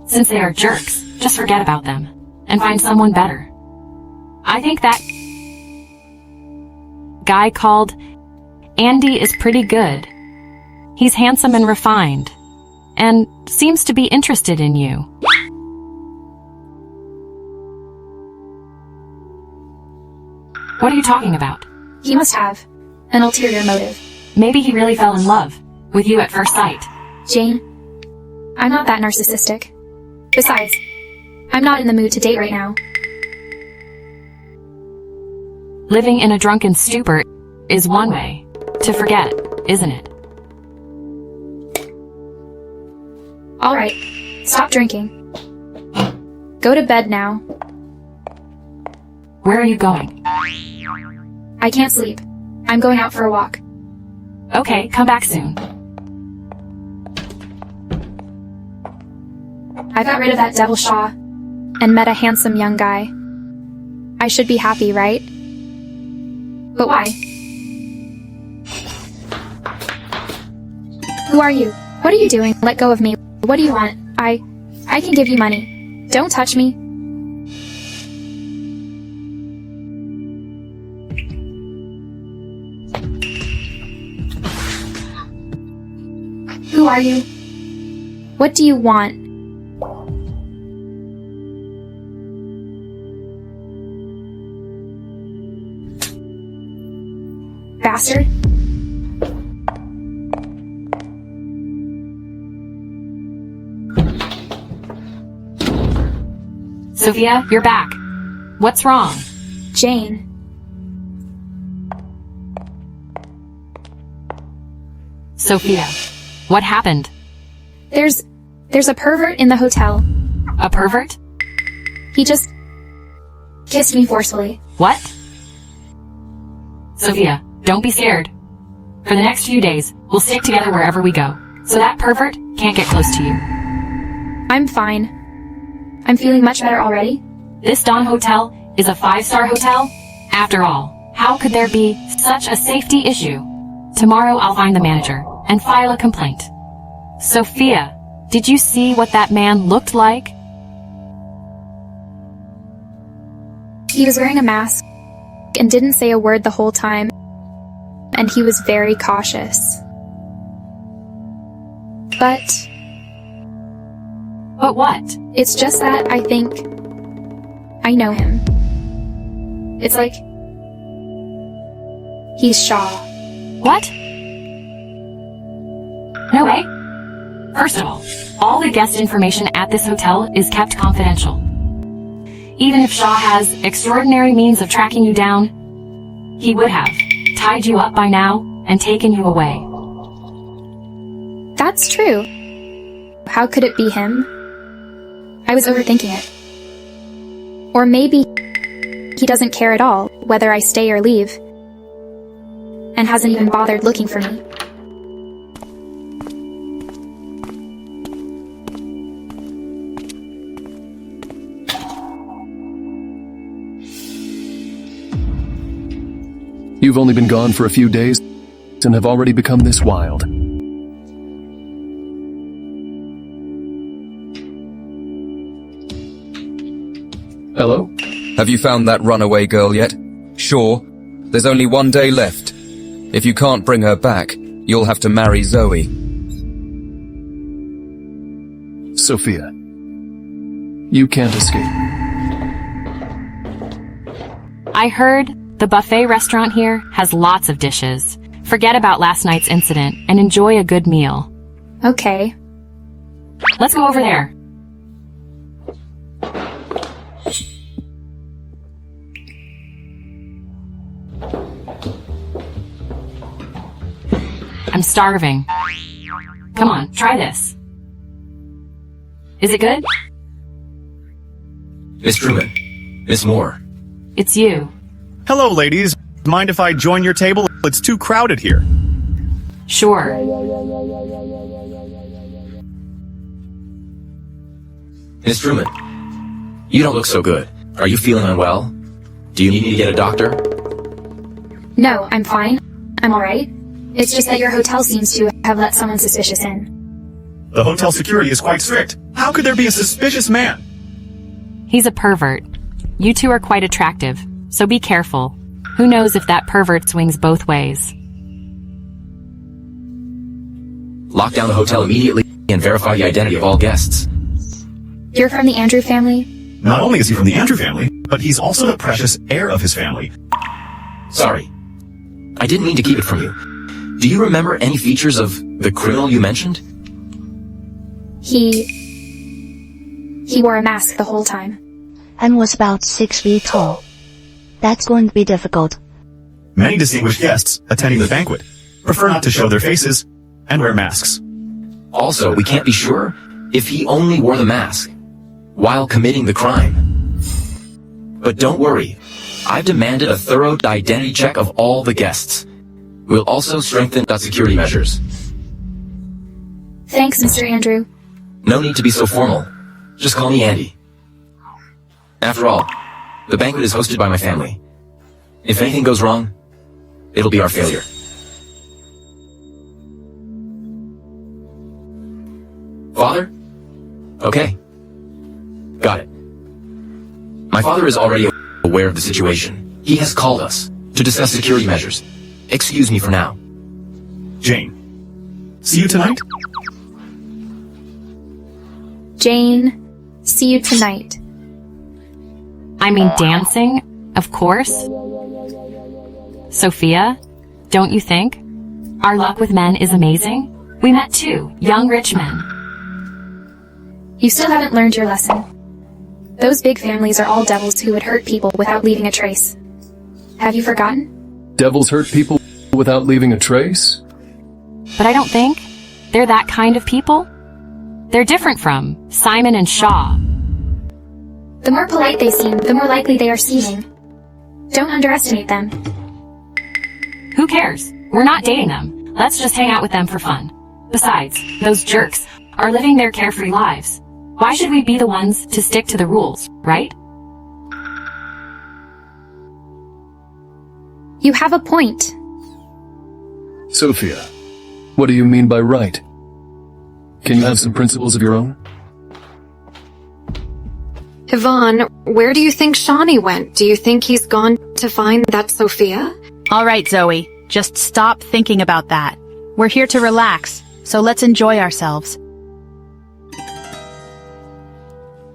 Since they are jerks, just forget about them and find someone better. I think that guy called Andy is pretty good. He's handsome and refined, and seems to be interested in you. What are you talking about? He must have an ulterior motive. Maybe he really fell in love with you at first sight. Jane, I'm not that narcissistic. Besides, I'm not in the mood to date right now. Living in a drunken stupor is one way to forget, isn't it? All right, stop drinking. Go to bed now. Where are you going? I can't sleep. I'm going out for a walk. Okay, come back soon. I got rid of that devil Shaw and met a handsome young guy. I should be happy, right? But why? Who are you? What are you doing? Let go of me. What do you want? I can give you money. Don't touch me. Who are you? What do you want? Bastard. Sophia, you're back. What's wrong? Jane. Sophia, what happened? There's a pervert in the hotel. A pervert? He just kissed me forcefully. What? Sophia, don't be scared. For the next few days, we'll stick together wherever we go, so that pervert can't get close to you. I'm fine. I'm feeling much better already. This Dawn Hotel is a 5-star hotel. After all, how could there be such a safety issue? Tomorrow I'll find the manager and file a complaint. Sophia, did you see what that man looked like? He was wearing a mask and didn't say a word the whole time, and he was very cautious. But what? It's just that I think I know him. It's like he's Shaw. What? No way. First of all the guest information at this hotel is kept confidential. Even if Shaw has extraordinary means of tracking you down, he would have tied you up by now and taken you away. That's true. How could it be him? I was overthinking it. Or maybe he doesn't care at all whether I stay or leave, and hasn't even bothered looking for me. You've only been gone for a few days and have already become this wild. Hello? Have you found that runaway girl yet? Sure. There's only 1 day left. If you can't bring her back, you'll have to marry Zoe. Sophia, you can't escape. I heard the buffet restaurant here has lots of dishes. Forget about last night's incident and enjoy a good meal. Okay. Let's go over there. I'm starving. Come on, try this. Is it good? Miss Truman. Miss Moore. It's you. Hello, ladies. Mind if I join your table? It's too crowded here. Sure. Miss Truman. You don't look so good. Are you feeling unwell? Do you need me to get a doctor? No, I'm fine. I'm alright. It's just that your hotel seems to have let someone suspicious in. The hotel security is quite strict. How could there be a suspicious man? He's a pervert. You two are quite attractive, so be careful. Who knows if that pervert swings both ways. Lock down the hotel immediately and verify the identity of all guests. You're from the Andrew family? Not only is he from the Andrew family, but he's also the precious heir of his family. Sorry. I didn't mean to keep it from you. Do you remember any features of the criminal you mentioned? He wore a mask the whole time. And was about 6 feet tall. That's going to be difficult. Many distinguished guests attending the banquet prefer not to show their faces and wear masks. Also, we can't be sure if he only wore the mask while committing the crime. But don't worry, I've demanded a thorough identity check of all the guests. We'll also strengthen security measures. Thanks, Mr. Andrew. No need to be so formal. Just call me Andy. After all, the banquet is hosted by my family. If anything goes wrong, it'll be our failure. Father? Okay. Got it. My father is already aware of the situation. He has called us to discuss security measures. Excuse me for now. Jane, see you tonight? Jane, see you tonight. I mean dancing, of course. Sophia, don't you think? Our luck with men is amazing. We met 2 young rich men. You still haven't learned your lesson. Those big families are all devils who would hurt people without leaving a trace. Have you forgotten? Devils hurt people without leaving a trace? But I don't think they're that kind of people. They're different from Simon and Shaw. The more polite they seem, the more likely they are scheming. Don't underestimate them. Who cares? We're not dating them. Let's just hang out with them for fun. Besides, those jerks are living their carefree lives. Why should we be the ones to stick to the rules, right? You have a point. Sophia, what do you mean by right? Can you have some principles of your own? Yvonne, where do you think Shawnee went? Do you think he's gone to find that Sophia? All right, Zoe, just stop thinking about that. We're here to relax, so let's enjoy ourselves.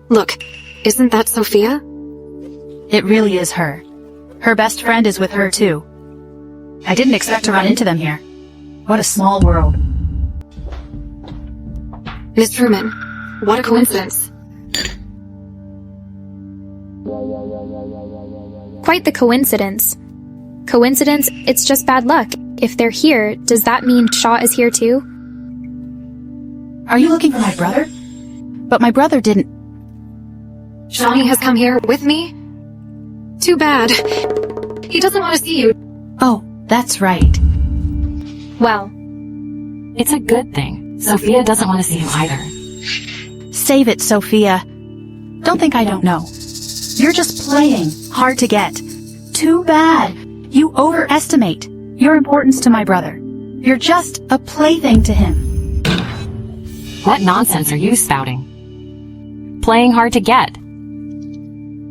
Look, isn't that Sophia? It really is her. Her best friend is with her, too. I didn't expect to run into them here. What a small world. Miss Truman, what a coincidence. Quite the coincidence. Coincidence, it's just bad luck. If they're here, does that mean Shaw is here too? Are you looking for my brother? But my brother didn't... Shawnee has come here with me? Too bad. He doesn't want to see you. Oh, that's right. Well, it's a good thing. Sophia doesn't want to see him either. Save it, Sophia. Don't think I don't know. You're just playing hard to get. Too bad. You overestimate your importance to my brother. You're just a plaything to him. What nonsense are you spouting? Playing hard to get.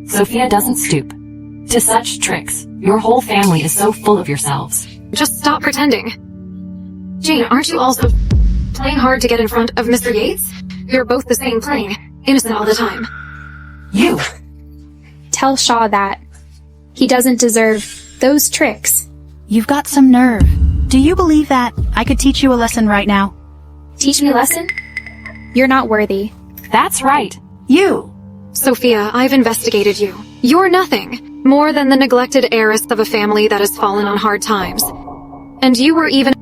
Sophia doesn't stoop to such tricks. Your whole family is so full of yourselves. Just stop pretending. Jane, aren't you also playing hard to get in front of Mr. Yates? You're both the same playing, innocent all the time. You! Tell Shaw that. He doesn't deserve those tricks. You've got some nerve. Do you believe that I could teach you a lesson right now? Teach me a lesson? You're not worthy. That's right. You! Sophia, I've investigated you. You're nothing more than the neglected heiress of a family that has fallen on hard times. And you were even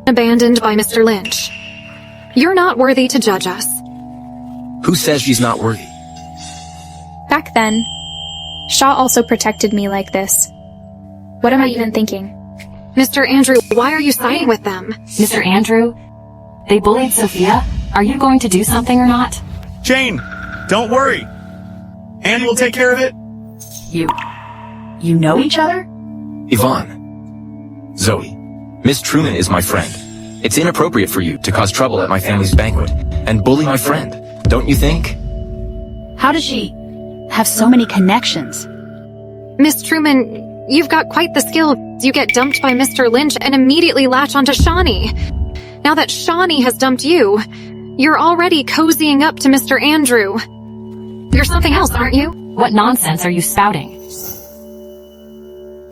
abandoned by Mr. Lynch. You're not worthy to judge us. Who says she's not worthy? Back then, Shaw also protected me like this. What am I even thinking? Mr. Andrew, why are you siding with them? Mr. Andrew, they bullied Sophia. Are you going to do something or not? Jane, don't worry. Annie will take care of it. You know each other? Yvonne. Zoe. Miss Truman is my friend. It's inappropriate for you to cause trouble at my family's banquet and bully my friend, don't you think? How does she have so many connections? Miss Truman, you've got quite the skill. You get dumped by Mr. Lynch and immediately latch onto Shawnee. Now that Shawnee has dumped you, you're already cozying up to Mr. Andrew. You're something else, aren't you? What nonsense are you spouting?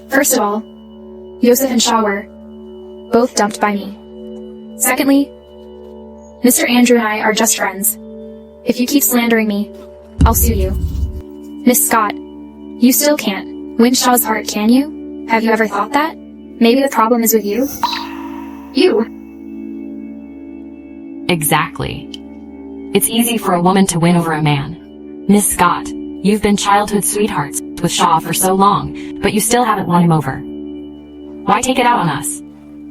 First of all, Yosef and Shaw were both dumped by me. Secondly, Mr. Andrew and I are just friends. If you keep slandering me, I'll sue you. Miss Scott, you still can't win Shaw's heart, can you? Have you ever thought that? Maybe the problem is with you? You. Exactly. It's easy for a woman to win over a man. Miss Scott, you've been childhood sweethearts with Shaw for so long, but you still haven't won him over. Why take it out on us?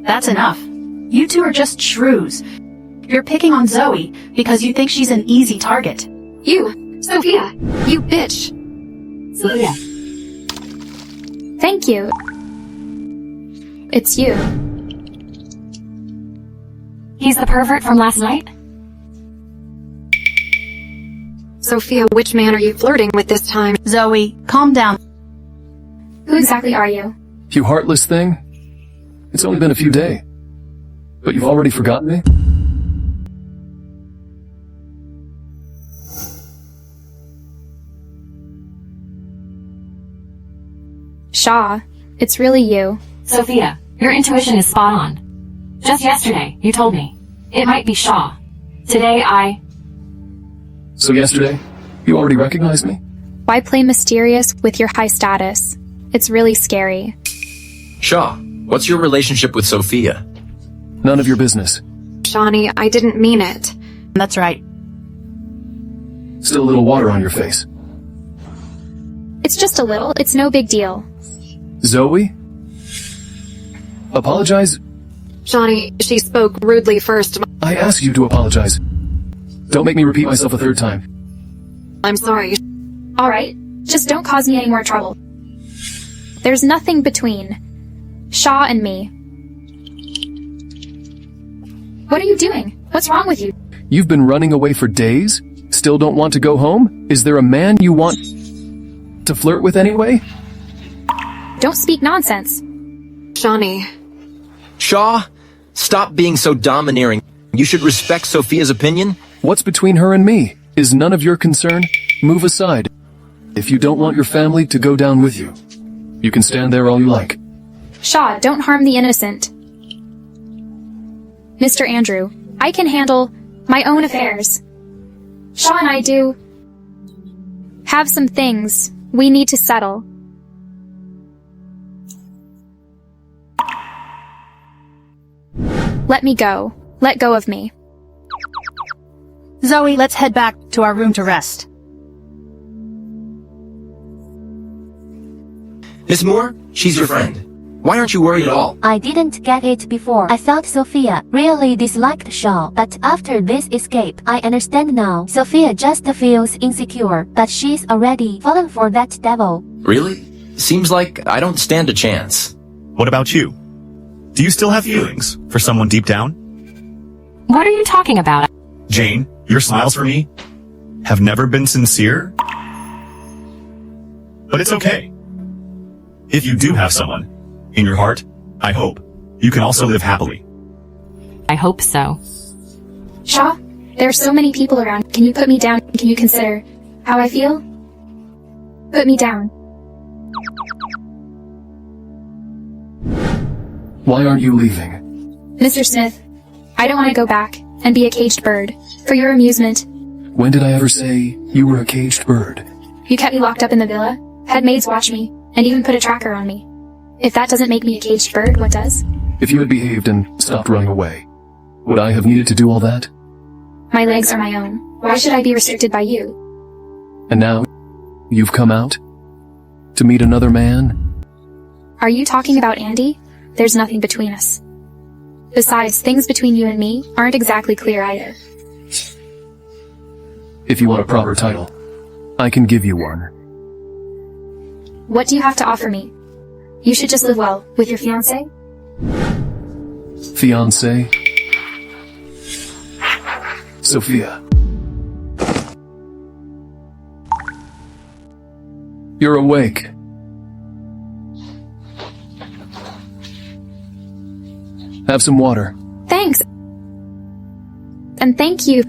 That's enough. You two are just shrews. You're picking on Zoe because you think she's an easy target. You, Sophia, you bitch. Sophia. Thank you. It's you. He's the pervert from last night? Sophia, which man are you flirting with this time? Zoe, calm down. Who exactly are you? You heartless thing. It's only been a few days. But you've already forgotten me? Shaw, it's really you. Sophia, your intuition is spot on. Just yesterday, you told me. It might be Shaw. Today, So yesterday, you already recognized me? Why play mysterious with your high status? It's really scary. Shaw, what's your relationship with Sophia? None of your business. Shawnee, I didn't mean it. That's right. Still a little water on your face. It's just a little. It's no big deal. Zoe? Apologize? Shawnee, she spoke rudely first. I asked you to apologize. Don't make me repeat myself a third time. I'm sorry. All right, just don't cause me any more trouble. There's nothing between Shaw and me. What are you doing? What's wrong with you? You've been running away for days? Still don't want to go home? Is there a man you want to flirt with anyway? Don't speak nonsense. Shawnee. Shaw, stop being so domineering. You should respect Sophia's opinion. What's between her and me is none of your concern. Move aside. If you don't want your family to go down with you, you can stand there all you like. Shaw, don't harm the innocent. Mr. Andrew, I can handle my own affairs. Shaw and I do have some things we need to settle. Let me go. Let go of me. Zoe, let's head back to our room to rest. Miss Moore, she's your friend. Why aren't you worried at all? I didn't get it before. I thought Sophia really disliked Shaw, but after this escape, I understand now. Sophia just feels insecure, but she's already fallen for that devil. Really? Seems like I don't stand a chance. What about you? Do you still have feelings for someone deep down? What are you talking about? Jane, your smiles for me have never been sincere. But it's okay. If you do have someone in your heart, I hope you can also live happily. I hope so. Shaw, there are so many people around. Can you put me down? Can you consider how I feel? Put me down. Why aren't you leaving? Mr. Smith, I don't want to go back and be a caged bird. For your amusement. When did I ever say you were a caged bird? You kept me locked up in the villa, had maids watch me, and even put a tracker on me. If that doesn't make me a caged bird, what does? If you had behaved and stopped running away, would I have needed to do all that? My legs are my own. Why should I be restricted by you? And now, You've come out? To meet another man? Are you talking about Andy? There's nothing between us. Besides, things between you and me aren't exactly clear either. If you want a proper title, I can give you one. What do you have to offer me? You should just live well with your fiancé. Fiancée? Sophia. You're awake. Have some water. Thanks. And thank you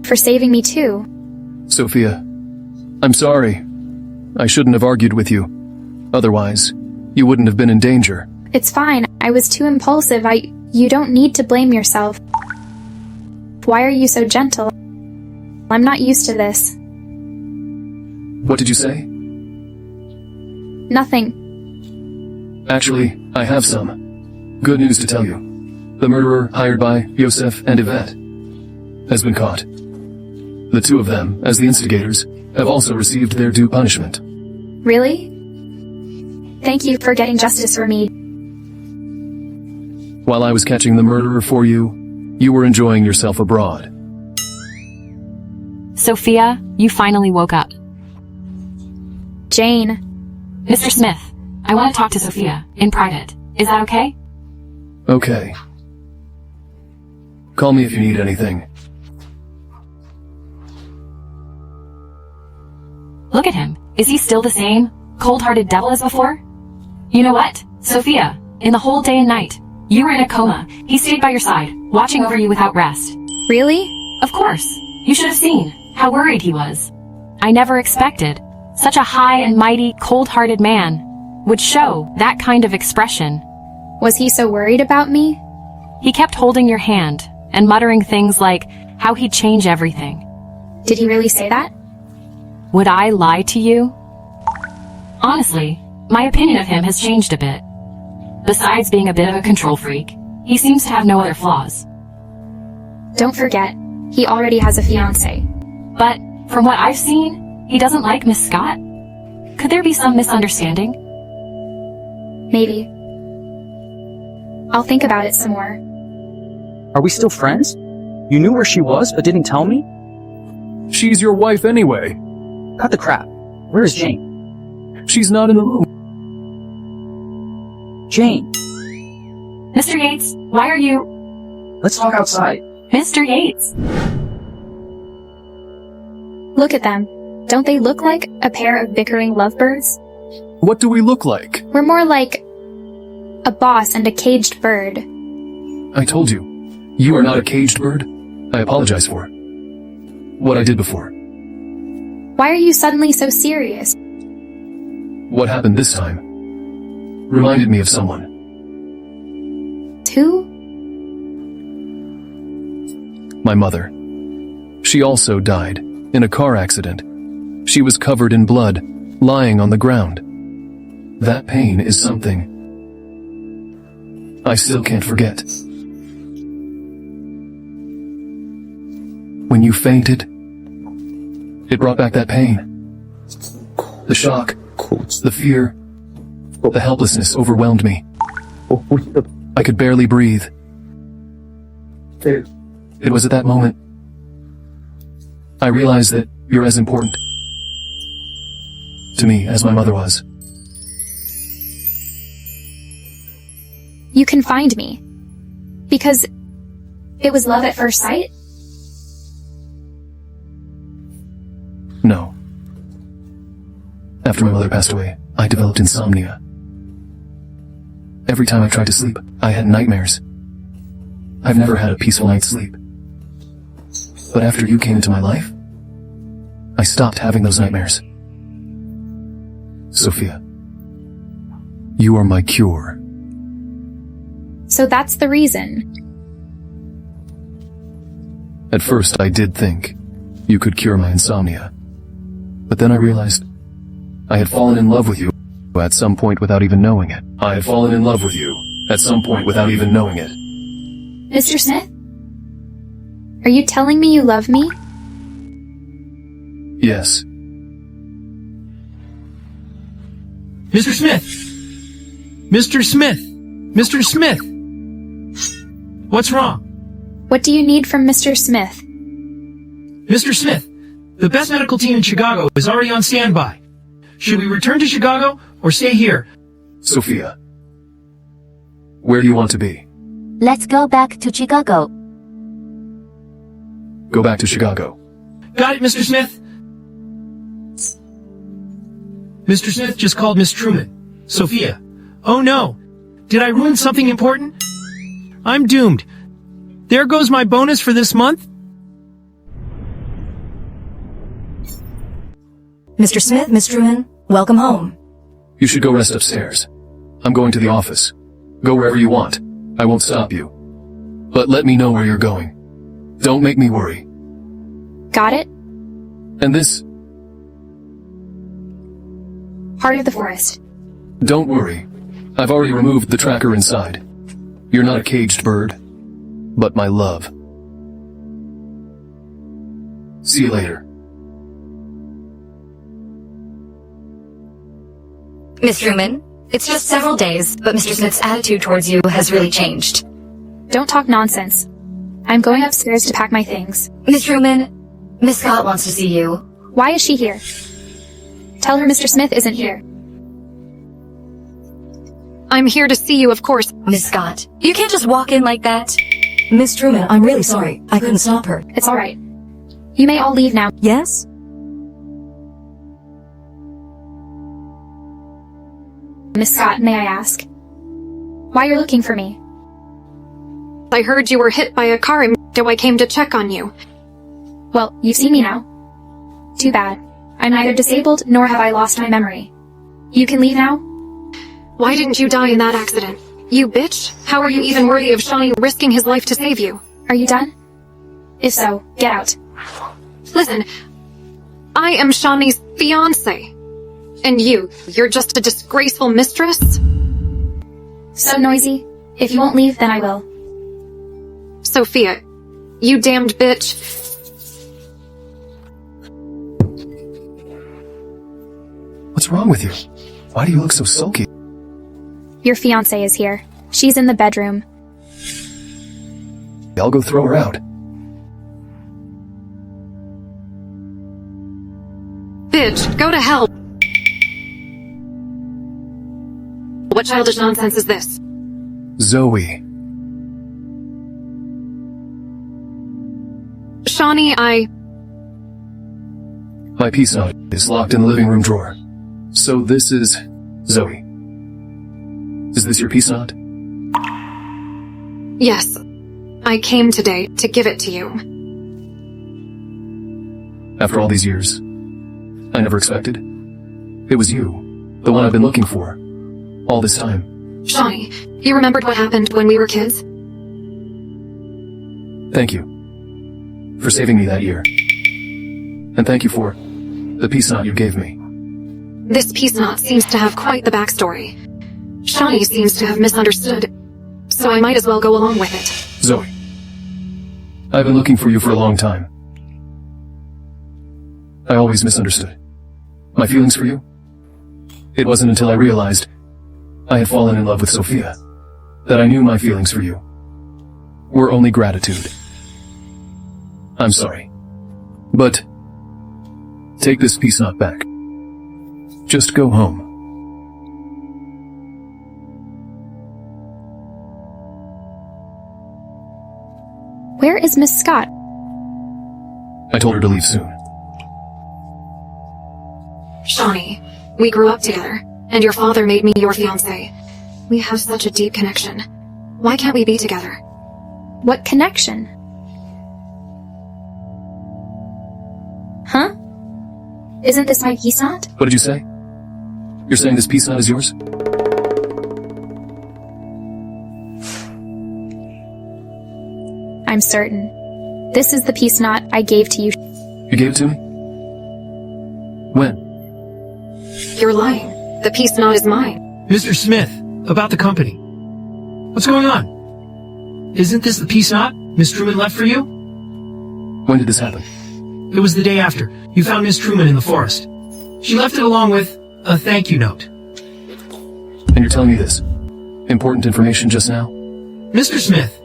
for saving me too. Sophia, I'm sorry. I shouldn't have argued with you. Otherwise, you wouldn't have been in danger. It's fine. I was too impulsive. You don't need to blame yourself. Why are you so gentle? I'm not used to this. What did you say? Nothing. Actually, I have some. Good news to tell you. The murderer hired by Yosef and Yvette has been caught. The two of them, as the instigators, have also received their due punishment. Really? Thank you for getting justice for me. While I was catching the murderer for you, you were enjoying yourself abroad. Sophia, you finally woke up. Jane. Mr. Smith, I want to talk to Sophia, in private. Is that okay? Okay. Call me if you need anything. Look at him. Is he still the same cold-hearted devil as before? You know what, Sophia, in the whole day and night, you were in a coma. He stayed by your side, watching over you without rest. Really? Of course. You should have seen how worried he was. I never expected such a high and mighty, cold-hearted man would show that kind of expression. Was he so worried about me? He kept holding your hand and muttering things like how he'd change everything. Did he really say that? Would I lie to you? Honestly, my opinion of him has changed a bit. Besides being a bit of a control freak, he seems to have no other flaws. Don't forget, he already has a fiancée. But, from what I've seen, he doesn't like Miss Scott. Could there be some misunderstanding? Maybe. I'll think about it some more. Are we still friends? You knew where she was, but didn't tell me? She's your wife anyway. Cut the crap. Where is Jane? She's not in the room. Jane. Mr. Yates, why are you... Let's talk outside. Mr. Yates. Look at them. Don't they look like a pair of bickering lovebirds? What do we look like? We're more like a boss and a caged bird. I told you. You are not a caged bird. I apologize for what I did before. Why are you suddenly so serious? What happened this time reminded me of someone. Who? My mother. She also died in a car accident. She was covered in blood, lying on the ground. That pain is something I still can't forget. When you fainted, it brought back that pain. The shock, the fear, the helplessness overwhelmed me. I could barely breathe. It was at that moment I realized that you're as important to me as my mother was. You can find me. Because it was love at first sight? No. After my mother passed away, I developed insomnia. Every time I tried to sleep, I had nightmares. I've never had a peaceful night's sleep. But after you came into my life, I stopped having those nightmares. Sophia, you are my cure. So that's the reason. At first, I did think you could cure my insomnia. But then I realized I had fallen in love with you at some point without even knowing it. I had fallen in love with you at some point without even knowing it. Mr. Smith? Are you telling me you love me? Yes. Mr. Smith! Mr. Smith! Mr. Smith! What's wrong? What do you need from Mr. Smith? Mr. Smith, the best medical team in Chicago is already on standby. Should we return to Chicago or stay here? Sophia, where do you want to be? Let's go back to Chicago. Go back to Chicago. Got it, Mr. Smith? Mr. Smith just called Miss Truman. Sophia. Oh no. Did I ruin something important? I'm doomed. There goes my bonus for this month. Mr. Smith, Miss Truman, welcome home. You should go rest upstairs. I'm going to the office. Go wherever you want. I won't stop you. But let me know where you're going. Don't make me worry. Got it? And this? Heart of the forest. Don't worry. I've already removed the tracker inside. You're not a caged bird, but my love. See you later. Miss Truman, it's just several days, but Mr. Smith's attitude towards you has really changed. Don't talk nonsense. I'm going upstairs to pack my things. Miss Truman, Miss Scott wants to see you. Why is she here? Tell her Mr. Smith isn't here. I'm here to see you, of course, Miss Scott. You can't just walk in like that. Miss Truman, I'm really sorry. I couldn't stop her. It's alright. You may all leave now. Yes? Miss Scott, may I ask? Why you're looking for me? I heard you were hit by a car, so I came to check on you. Well, you've seen me now. Too bad. I'm neither disabled nor have I lost my memory. You can leave now? Why didn't you die in that accident? You bitch! How are you even worthy of Shawnee risking his life to save you? Are you done? If so, get out. Listen, I am Shawnee's fiancé. And you're just a disgraceful mistress? So noisy. If you won't leave, then I will. Sophia, you damned bitch. What's wrong with you? Why do you look so sulky? Your fiancée is here. She's in the bedroom. I'll go throw her out. Bitch, go to hell. What childish nonsense is this? Zoe. Shawnee, My peace note is locked in the living room drawer. So this is... Zoe. Is this your peace note? Yes. I came today to give it to you. After all these years, I never expected. It was you, the one I've been looking for, all this time. Shawnee, you remembered what happened when we were kids? Thank you for saving me that year. And thank you for the peace knot you gave me. This peace knot seems to have quite the backstory. Shawnee seems to have misunderstood, so I might as well go along with it. Zoe, I've been looking for you for a long time. I always misunderstood my feelings for you. It wasn't until I realized I had fallen in love with Sophia that I knew my feelings for you were only gratitude. I'm sorry, but take this peace knot back. Just go home. Where is Miss Scott? I told her to leave soon. Shawnee, we grew up together, and your father made me your fiancé. We have such a deep connection. Why can't we be together? What connection? Huh? Isn't this my peace knot? What did you say? You're saying this peace knot is yours? I'm certain. This is the peace knot I gave to you. You gave it to me? When? You're lying. The peace knot is mine. Mr. Smith, about the company. What's going on? Isn't this the peace knot Miss Truman left for you? When did this happen? It was the day after. You found Miss Truman in the forest. She left it along with a thank you note. And you're telling me this important information just now? Mr. Smith,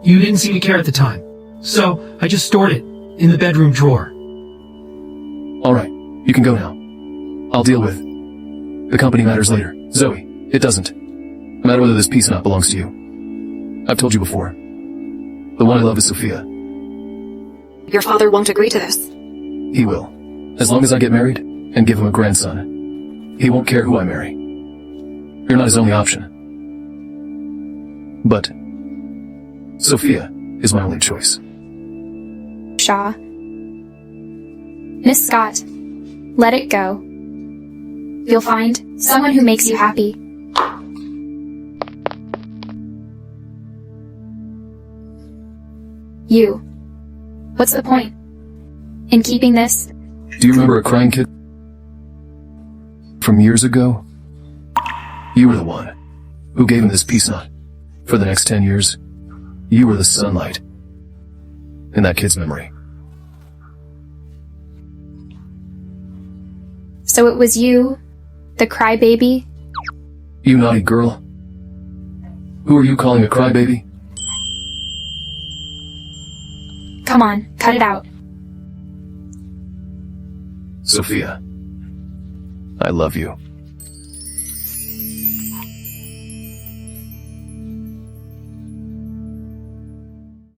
you didn't seem to care at the time, so I just stored it in the bedroom drawer. Alright, you can go now. I'll deal with the company matters later. Zoe, it doesn't. No matter whether this peace knot belongs to you. I've told you before. The one I love is Sophia. Your father won't agree to this. He will. As long as I get married and give him a grandson. He won't care who I marry. You're not his only option. But Sophia is my only choice. Shaw. Miss Scott, let it go. You'll find someone who makes you happy. You. What's the point in keeping this? Do you remember a crying kid from years ago? You were the one who gave him this peace knot. For the next 10 years, you were the sunlight in that kid's memory. So it was you, the crybaby? You naughty girl. Who are you calling a crybaby? Come on, cut it out. Sophia, I love you.